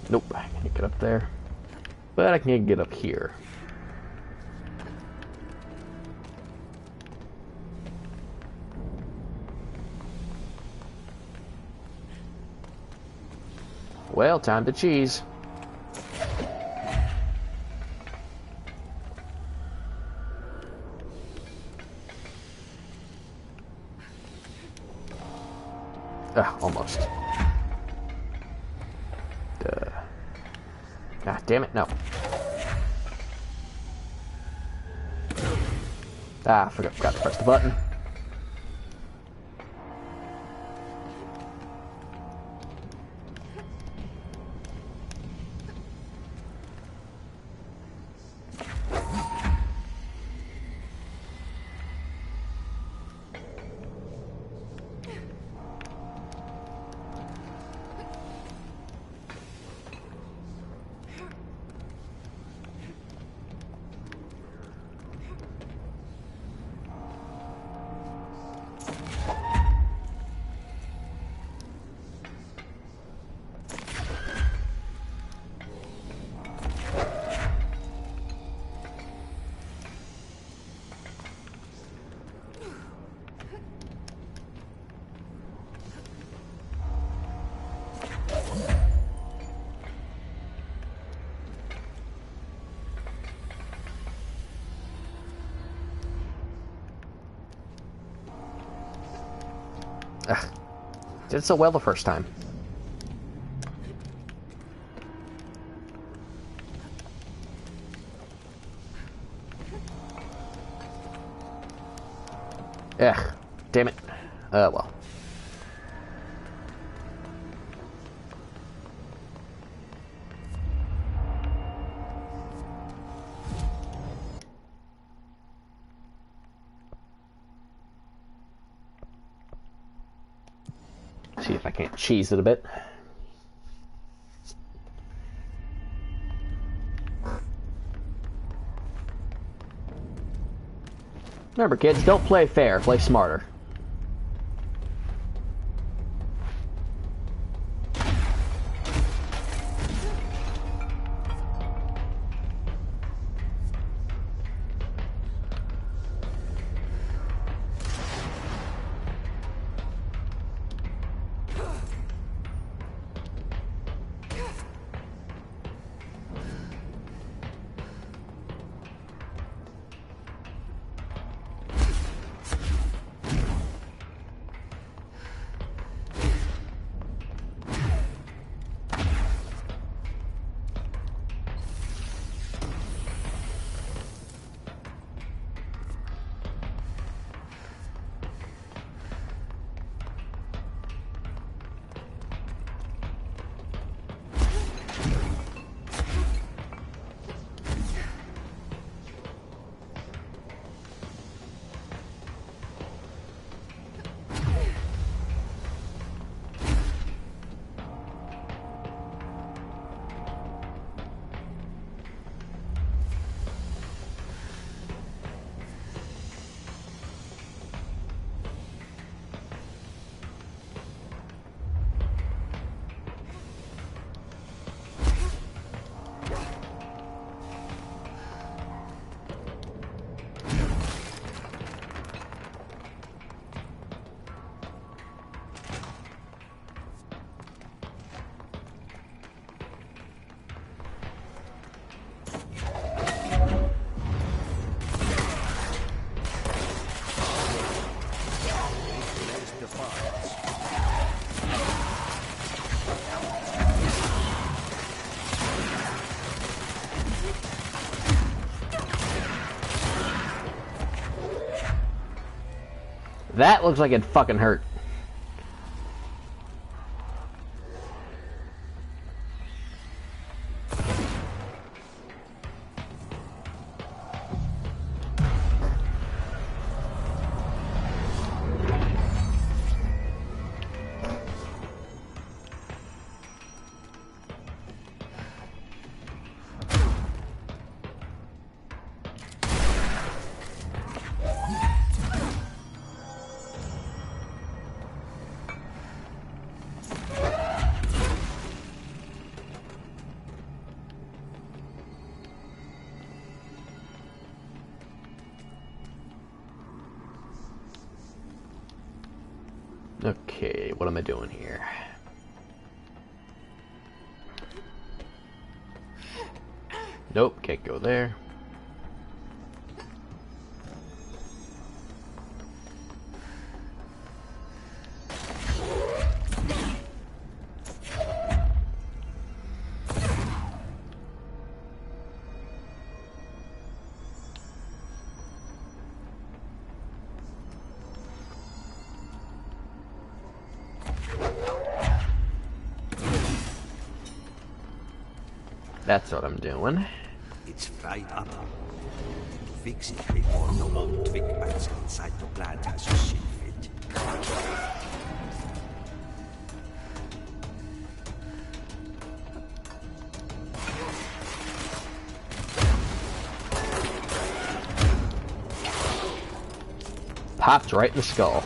Nope, I can't get up there. But I can get up here. Well, time to cheese. Ah, almost. Ah, damn it, no. Ah, forgot to press the button. Ugh. Did so well the first time. Ugh, damn it. Well. See if I can't cheese it a bit. Remember, kids, don't play fair, play smarter. That looks like it fucking hurt. Okay, what am I doing here? Nope, can't go there. That's what I'm doing. It's fried up. Fix it before the old twig bats inside the plant has a shit fit. Popped right in the skull.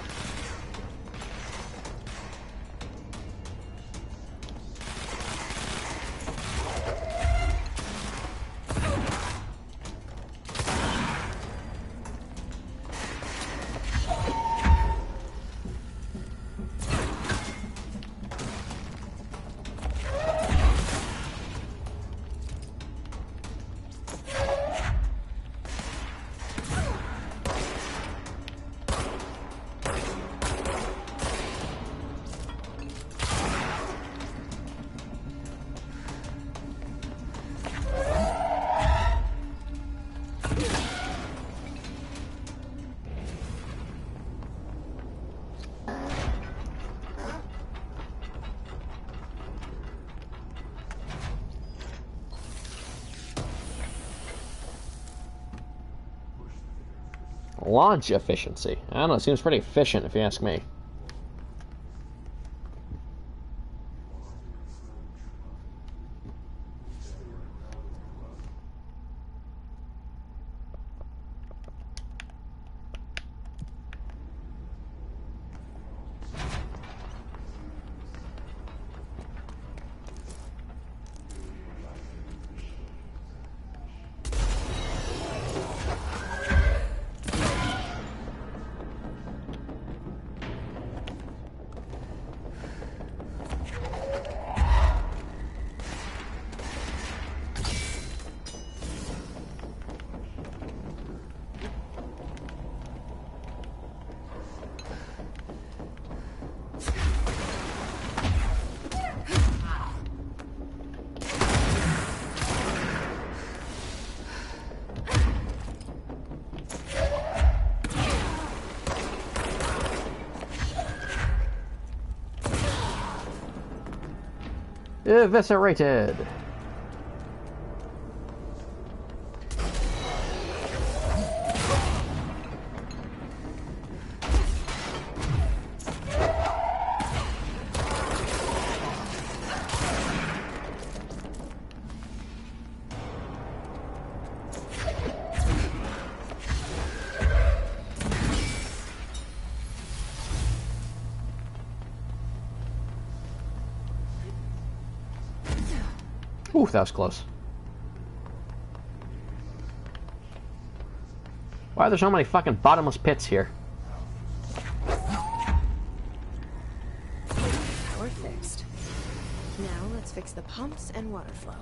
Launch efficiency. I don't know, it seems pretty efficient if you ask me. Eviscerated. Ooh, that was close. Why are there so many fucking bottomless pits here? Power fixed. Now let's fix the pumps and water flow.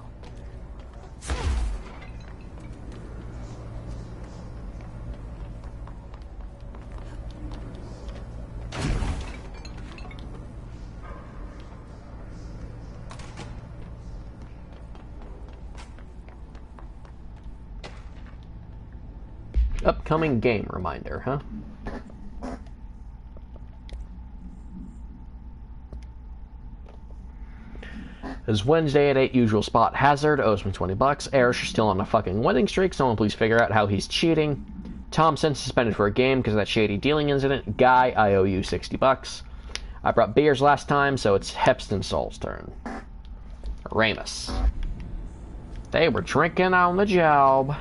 Upcoming game reminder, huh? It's Wednesday at 8, usual spot. Hazard owes me $20. Erish is still on a fucking winning streak. Someone please figure out how he's cheating. Thompson suspended for a game because of that shady dealing incident. Guy, I owe you $60. I brought beers last time, so it's Hepston Sol's turn. Ramus. They were drinking on the job.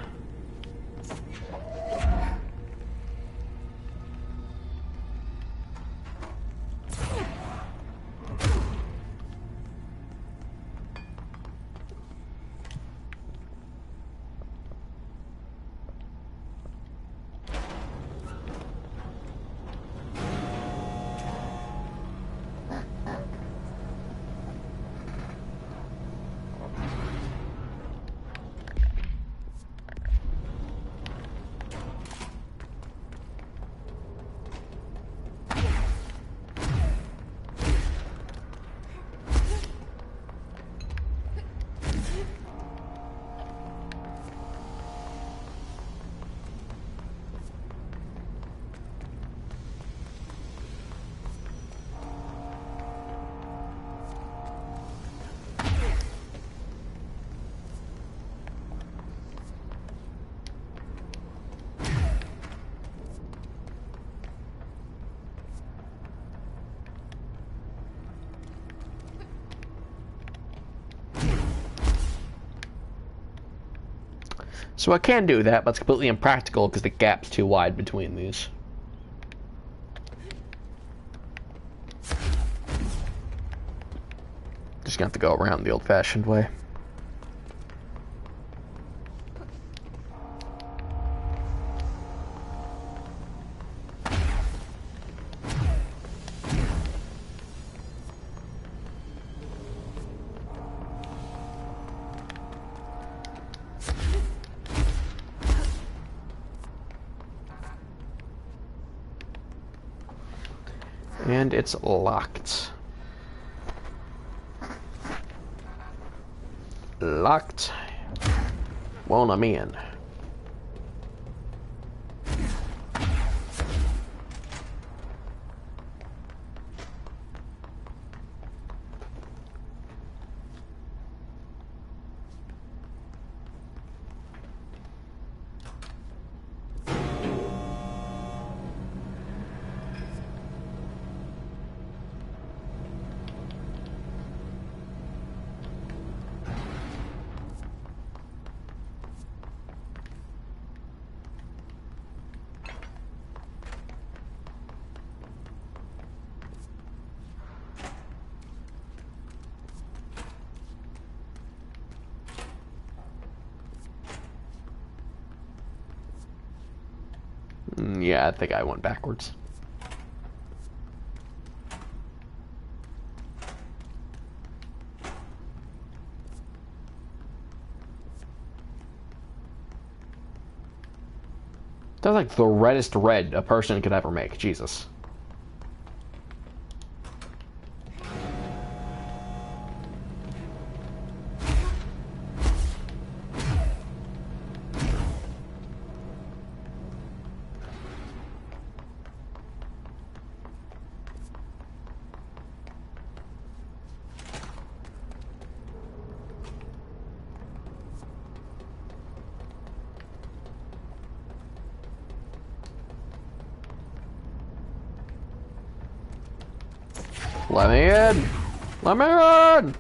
So I can do that, but it's completely impractical because the gap's too wide between these. Just gonna have to go around the old-fashioned way. And it's locked. Locked. Won't let me in. Yeah, I think I went backwards. That's like the reddest red a person could ever make. Jesus. Let me in! Let me in!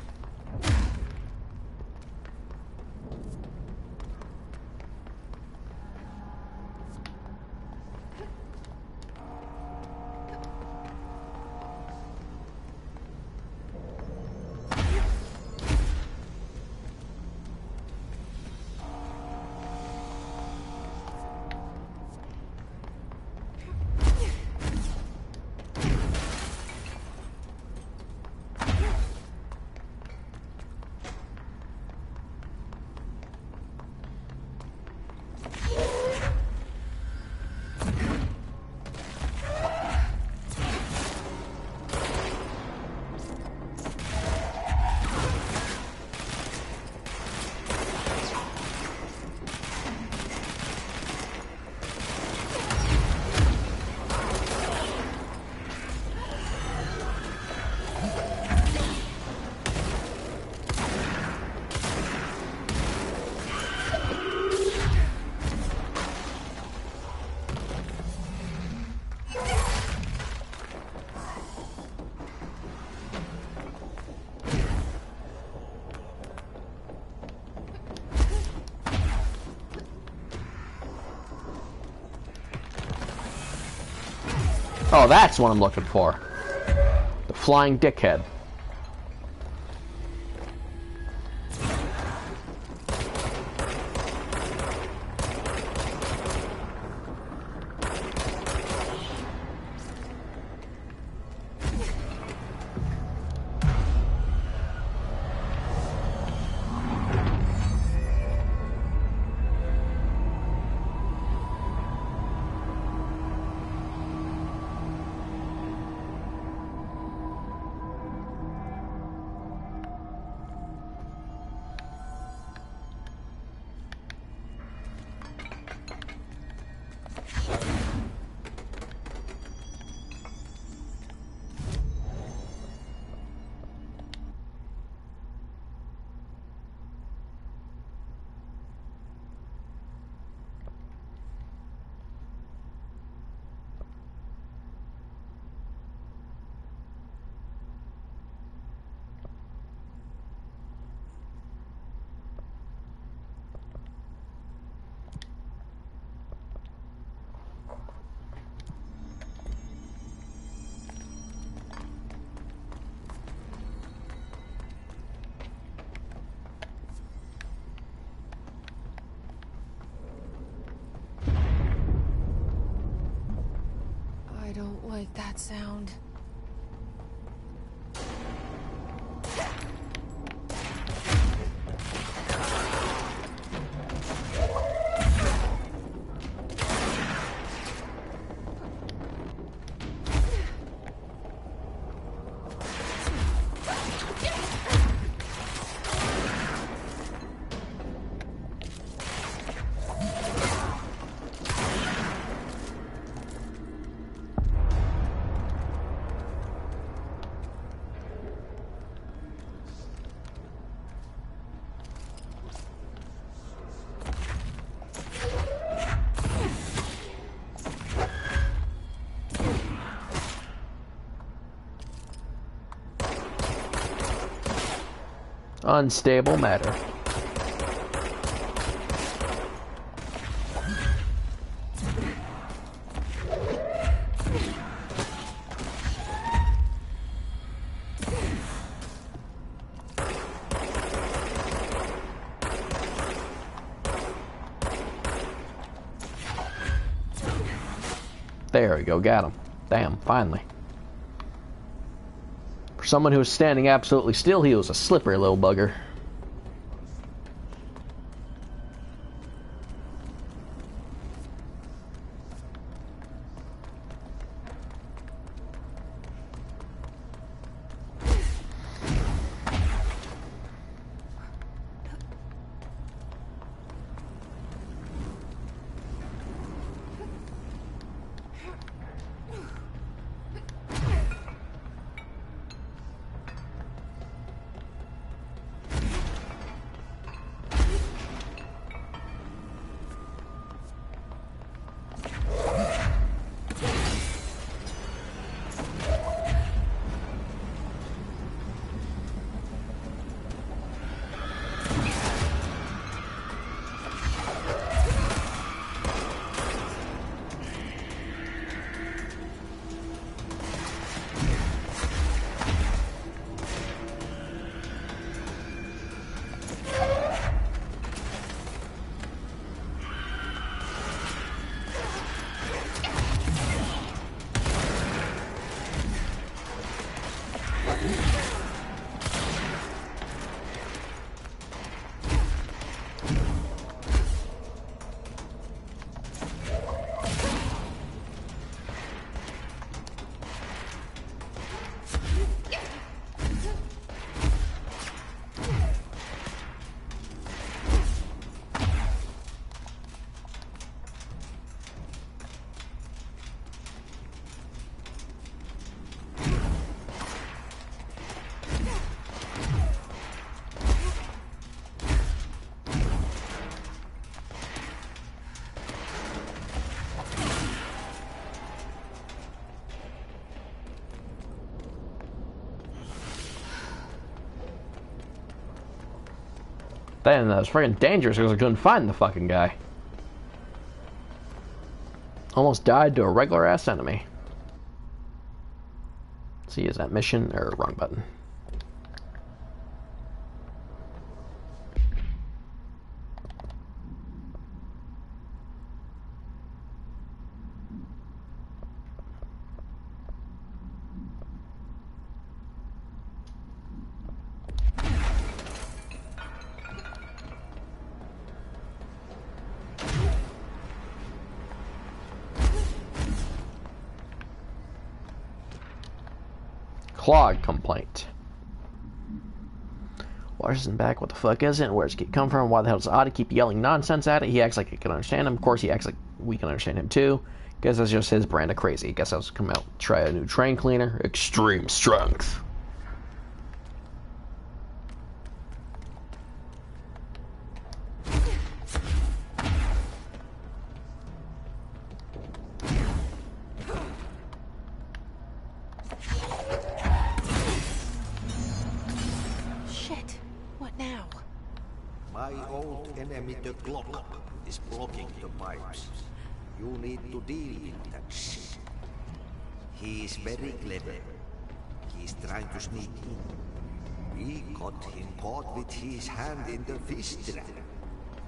Oh, that's what I'm looking for. The flying dickhead. I don't like that sound. Unstable matter. There we go, got him. Damn, finally. For someone who was standing absolutely still, he was a slippery little bugger. Then that was freaking dangerous because I couldn't find the fucking guy. Almost died to a regular ass enemy. See, is that mission or wrong button? Clog complaint. Washington back, what the fuck is it? Where's it come from? Why the hell does Oddie keep yelling nonsense at it? He acts like he can understand him. Of course he acts like we can understand him too. Guess that's just his brand of crazy. Guess I was come out, try a new train cleaner. Extreme strength. The Glock is blocking the pipes. You need to deal with that shit. He is very clever. He is trying to sneak in. We got him caught with his hand in the fish trap.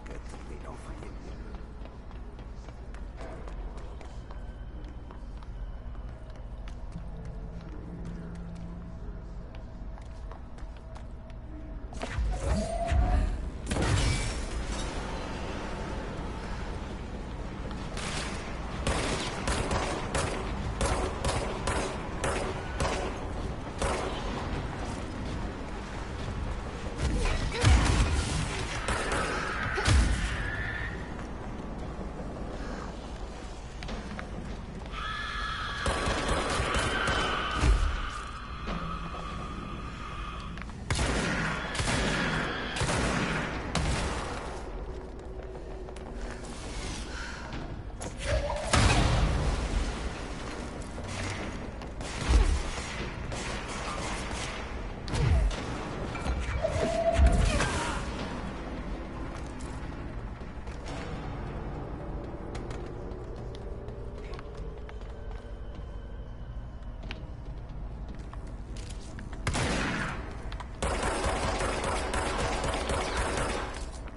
Get rid of him.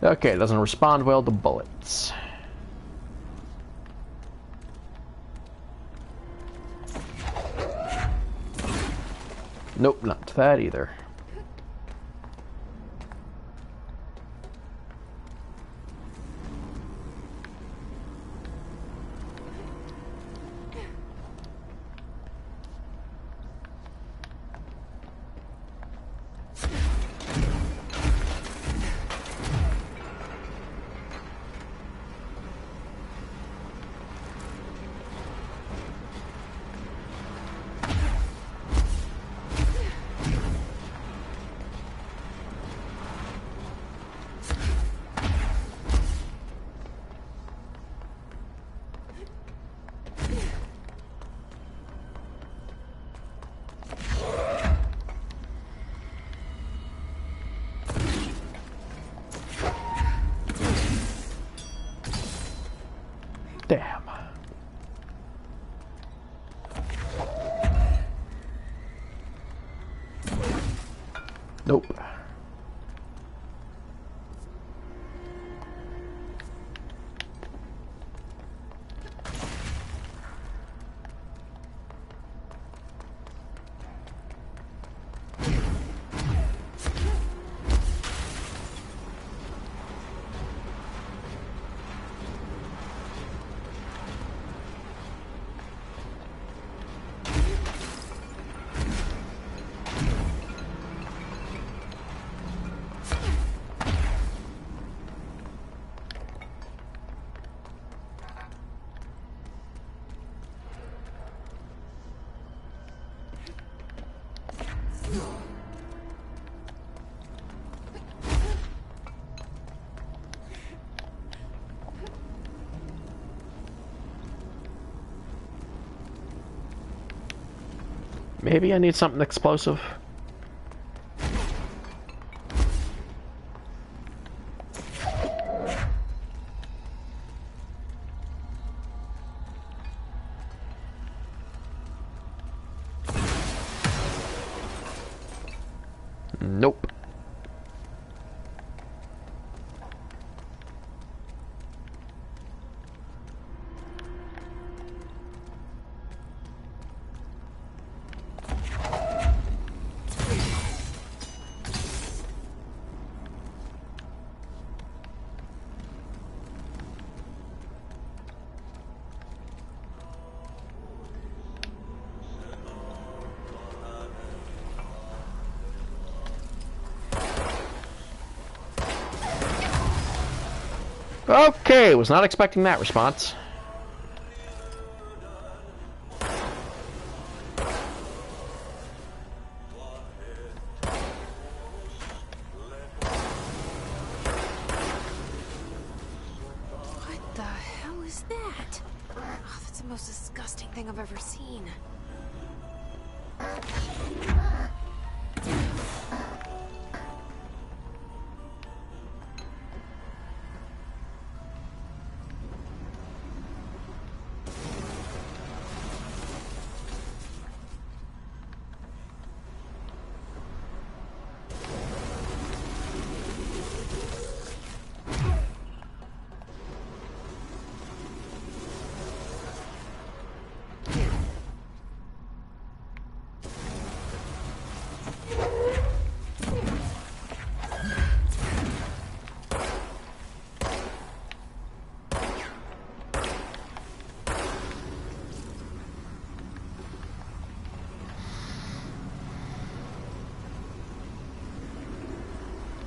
Okay, it doesn't respond well to bullets. Nope, not to that either. Damn. Nope. Maybe I need something explosive. Nope. Okay, was not expecting that response. What the hell is that? Oh, that's the most disgusting thing I've ever seen.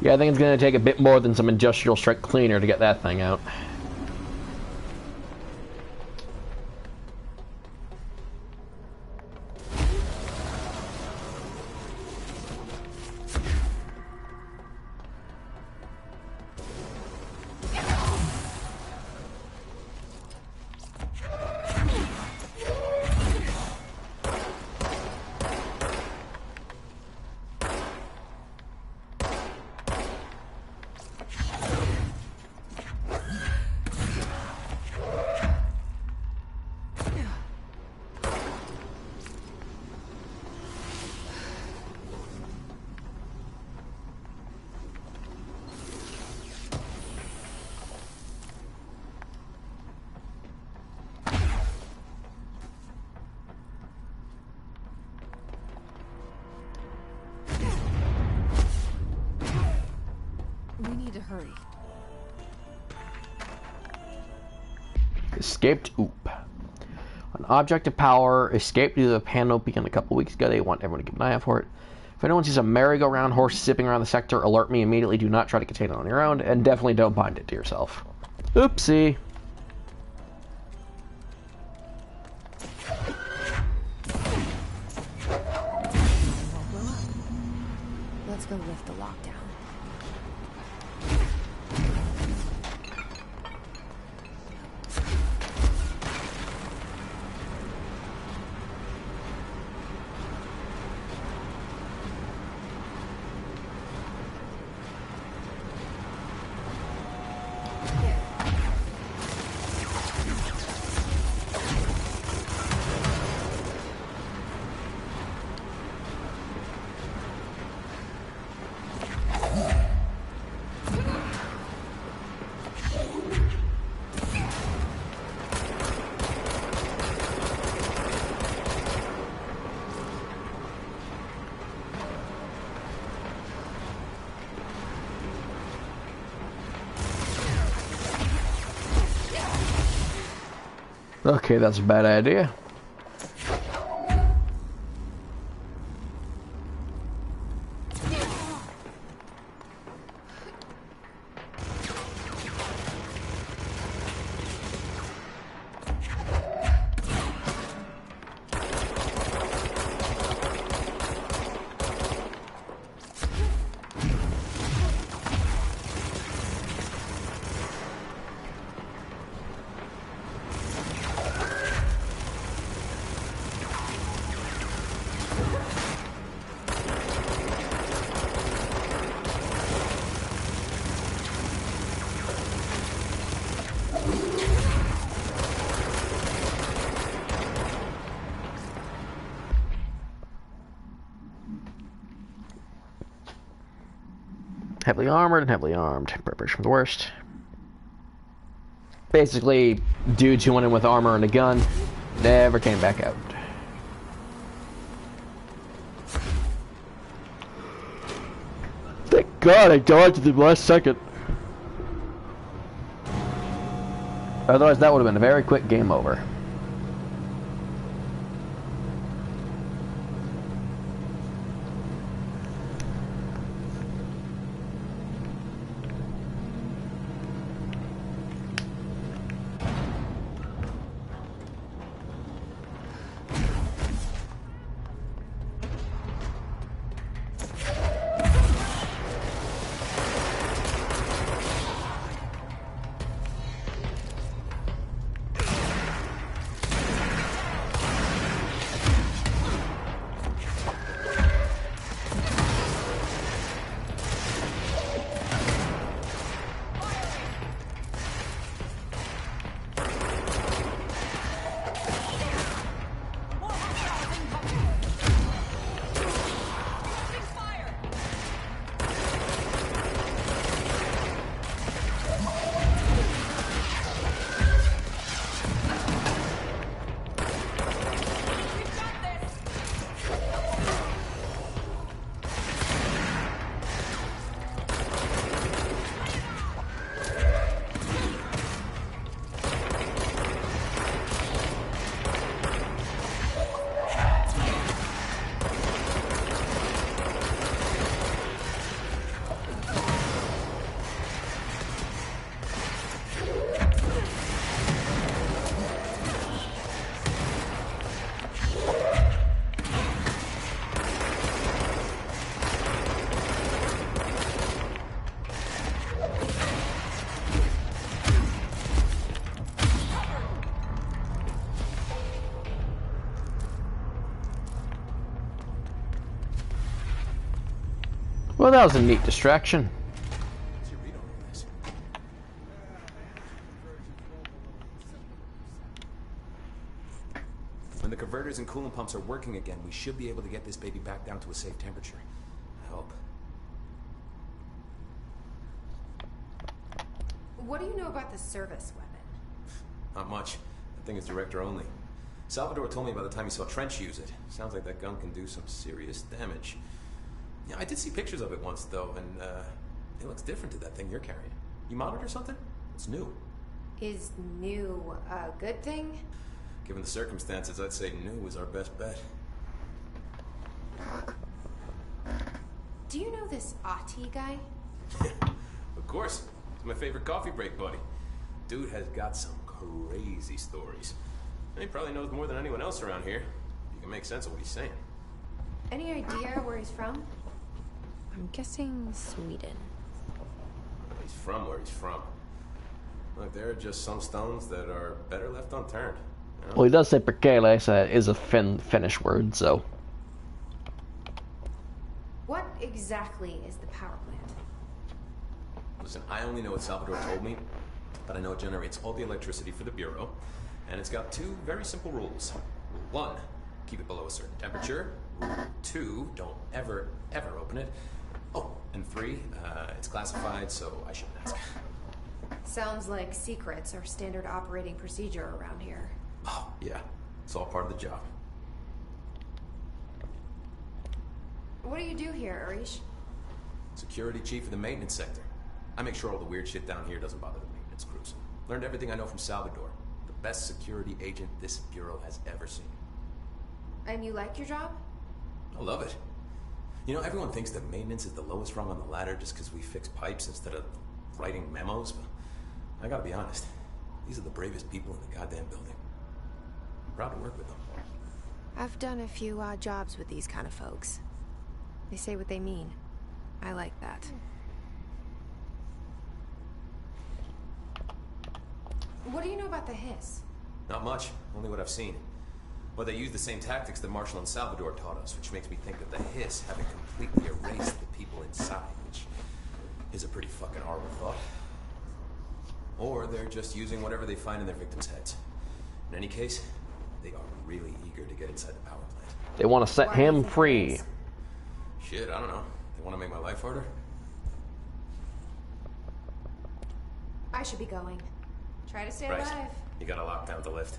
Yeah, I think it's going to take a bit more than some industrial strength cleaner to get that thing out. need to hurry. Escaped Oop. An object of power escaped due to the panopticon a couple weeks ago. They want everyone to keep an eye out for it. If anyone sees a merry-go-round horse zipping around the sector, alert me immediately. Do not try to contain it on your own, and definitely don't bind it to yourself. Oopsie. Let's go lift the lockdown. Okay, that's a bad idea. Heavily armored and heavily armed. Preparation for the worst. Basically, dudes who went in with armor and a gun never came back out. Thank God I dodged at the last second. Otherwise, that would have been a very quick game over. Well, that was a neat distraction. What's your read on all this? When the converters and coolant pumps are working again, we should be able to get this baby back down to a safe temperature. I hope. What do you know about the service weapon? Not much. That thing is director only. Salvador told me by the time he saw Trench use it. Sounds like that gun can do some serious damage. Yeah, I did see pictures of it once, though, and It looks different to that thing you're carrying. You modded or something? It's new. Is new a good thing? Given the circumstances, I'd say new is our best bet. Do you know this Ahti guy? Of course. He's my favorite coffee break buddy. Dude has got some crazy stories. And he probably knows more than anyone else around here. You can make sense of what he's saying. Any idea where he's from? I'm guessing Sweden. He's from where he's from. Look, there are just some stones that are better left unturned. You know? Well, he does say perkele is a Finnish word, so. What exactly is the power plant? Listen, I only know what Salvador told me, but I know it generates all the electricity for the Bureau, and it's got two very simple rules. Rule 1, keep it below a certain temperature. Rule 2, don't ever, ever open it. Oh, and 3, it's classified, so I shouldn't ask. Sounds like secrets are standard operating procedure around here. Oh, yeah. It's all part of the job. What do you do here, Arish? Security chief of the maintenance sector. I make sure all the weird shit down here doesn't bother the maintenance crews. Learned everything I know from Salvador. The best security agent this bureau has ever seen. And you like your job? I love it. You know, everyone thinks that maintenance is the lowest rung on the ladder just because we fix pipes instead of writing memos, but I gotta be honest. These are the bravest people in the goddamn building. I'm proud to work with them. I've done a few odd jobs with these kind of folks. They say what they mean. I like that. What do you know about the Hiss? Not much, only what I've seen. Well, they use the same tactics that Marshall and Salvador taught us, which makes me think that the Hiss haven't completely erased the people inside, which is a pretty fucking horrible thought. Or they're just using whatever they find in their victims' heads. In any case, they are really eager to get inside the power plant. They want to set him free. Shit, I don't know. They want to make my life harder? I should be going. Try to stay Right. alive. You got a lockdown to lift.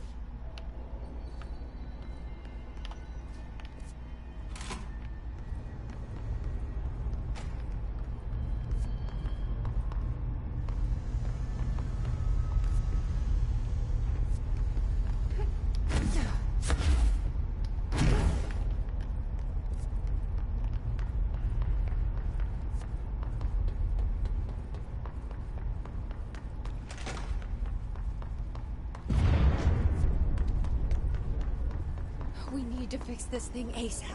We need to fix this thing ASAP.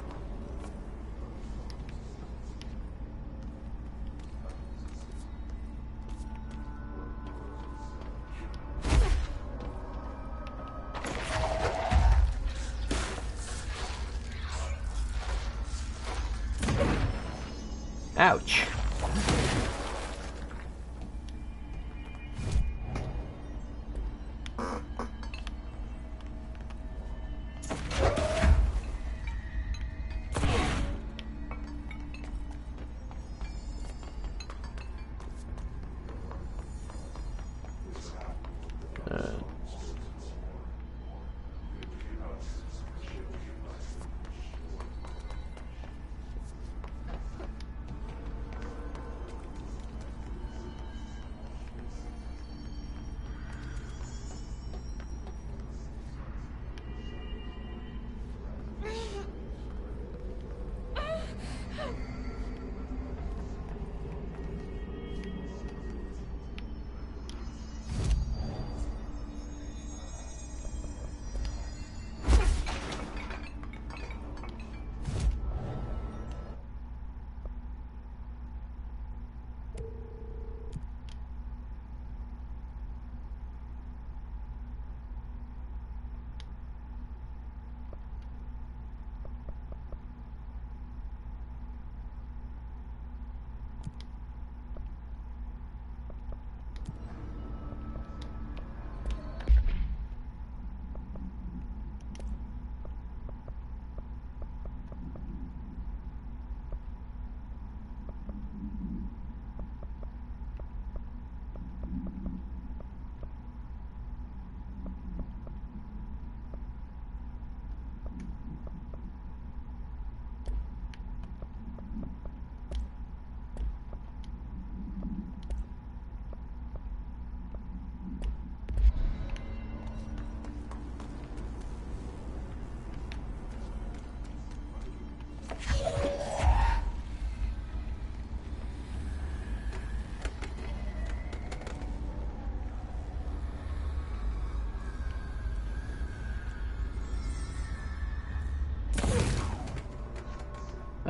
Ouch.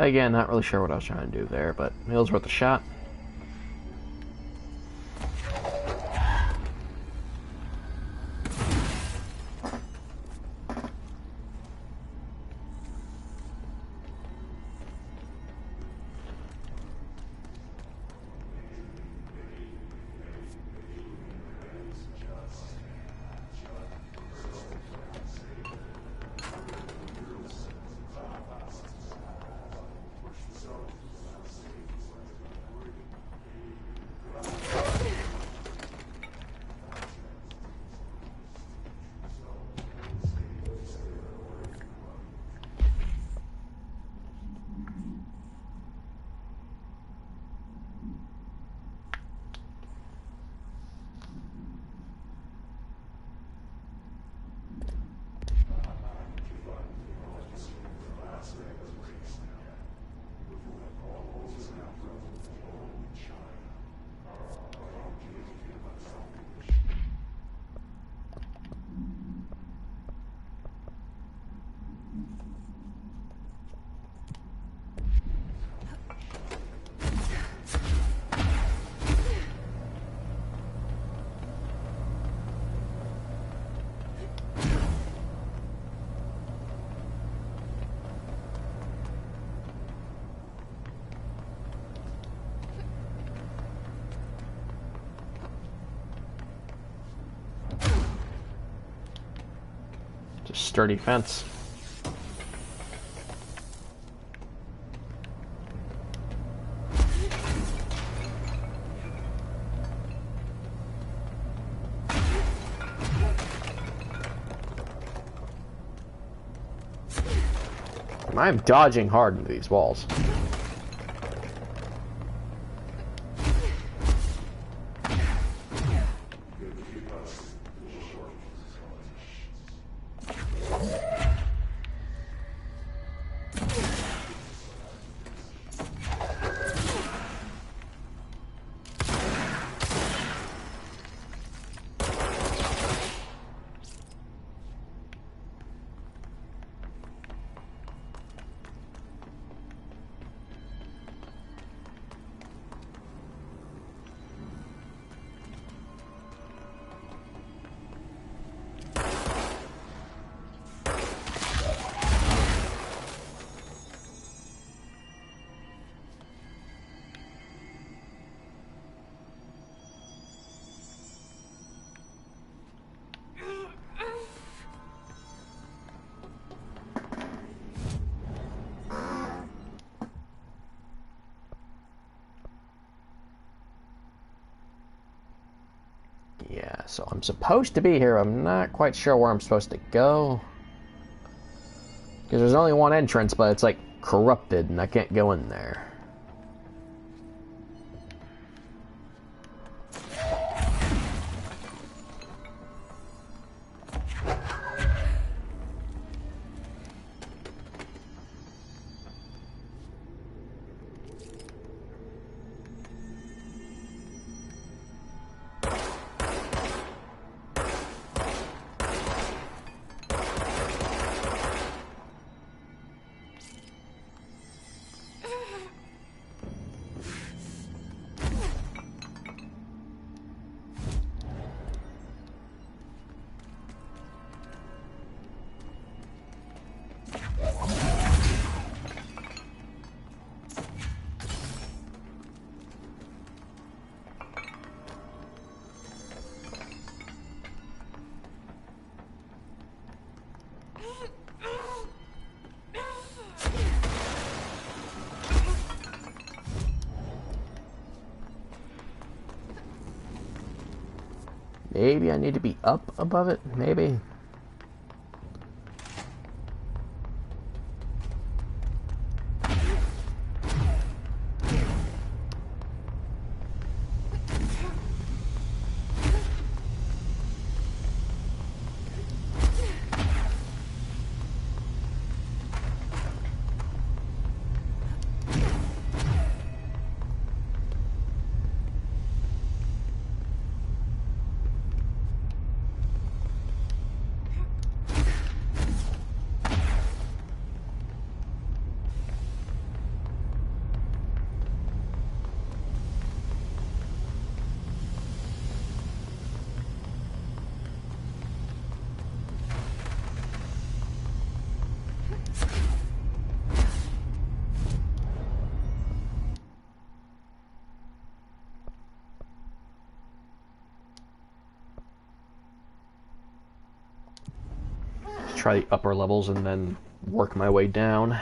Again, not really sure what I was trying to do there, but it was worth a shot. Just sturdy fence. I'm dodging hard into these walls. Yeah, so I'm supposed to be here. I'm not quite sure where I'm supposed to go. Because there's only one entrance, but it's like corrupted and I can't go in there. Maybe I need to be up above it? Maybe. try the upper levels and then work my way down.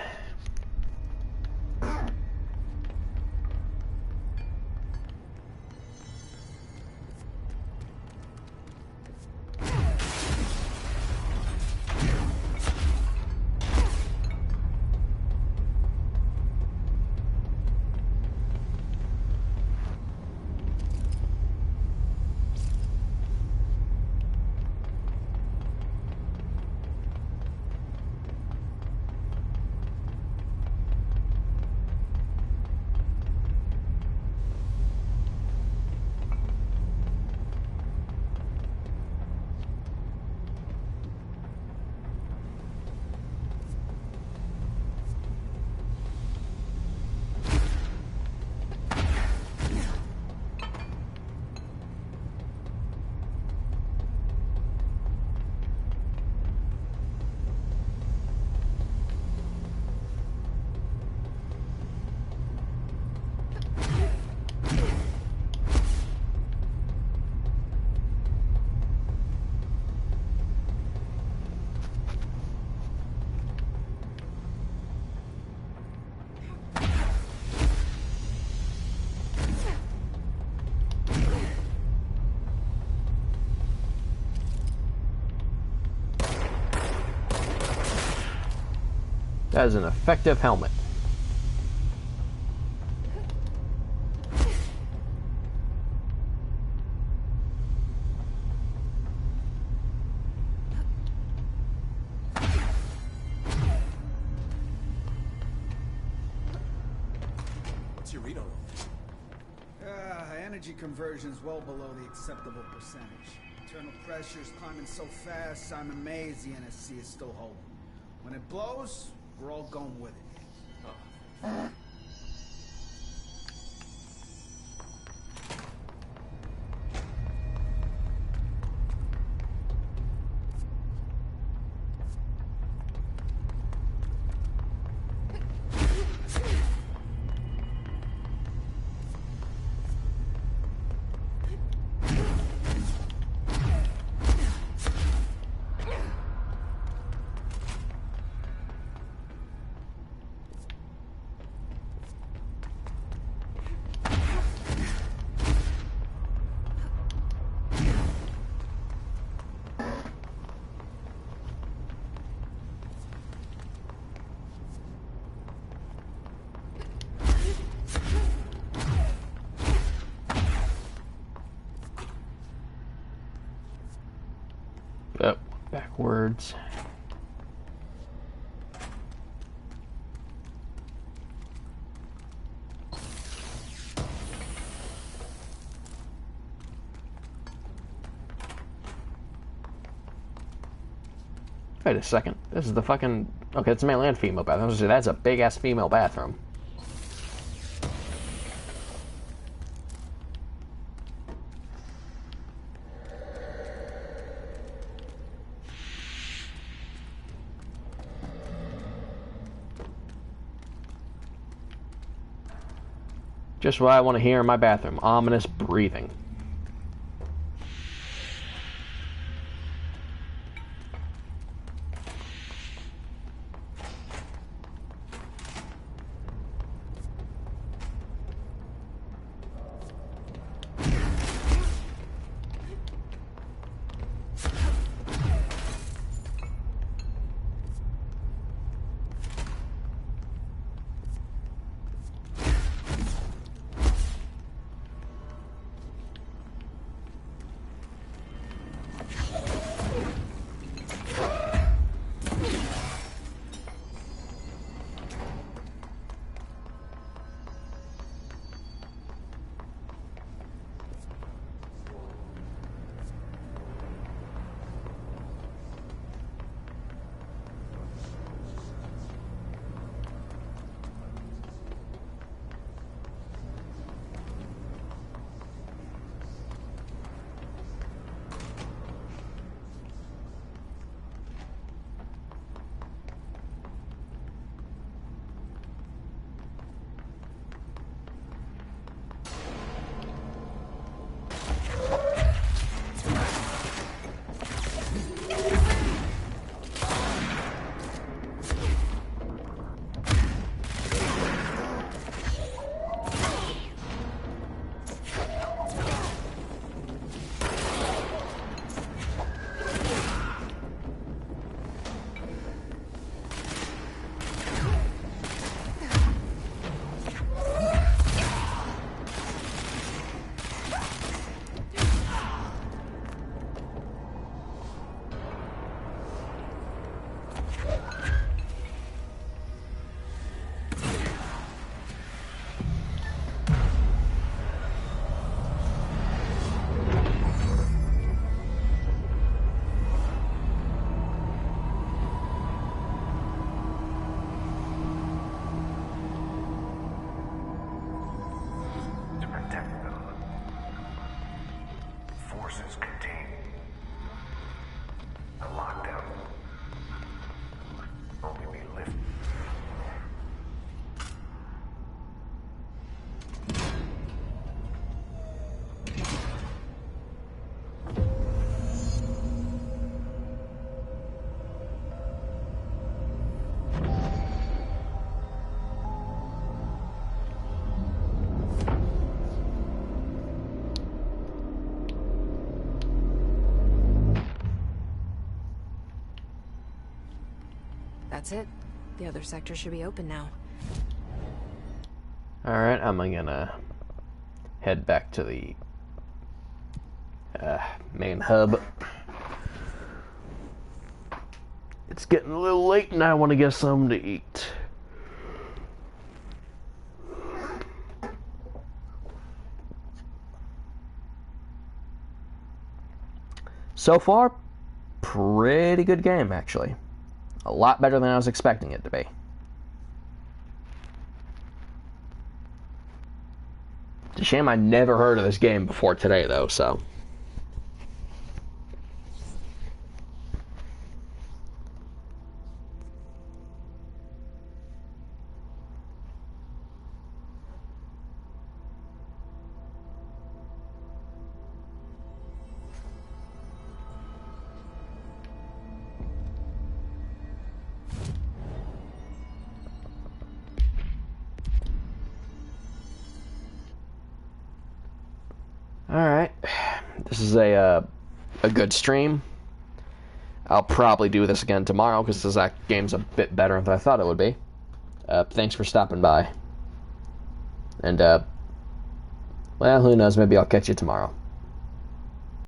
That is an effective helmet. What's your read on it? Energy conversion's well below the acceptable percentage. Internal pressure's climbing so fast, I'm amazed the NSC is still holding. When it blows, we're all going with it. Yep, backwards. Wait a second. This is the fucking... Okay, it's a male and female bathroom. I was gonna say, that's a big-ass female bathroom. Just what I want to hear in my bathroom. Ominous breathing. That's it. The other sector should be open now. Alright, I'm gonna head back to the main hub. It's getting a little late and I want to get something to eat. So far, pretty good game, actually. A lot better than I was expecting it to be. It's a shame I never heard of this game before today, though, so... Alright, this is a good stream. I'll probably do this again tomorrow because this game's a bit better than I thought it would be. Thanks for stopping by. And, well, who knows, maybe I'll catch you tomorrow.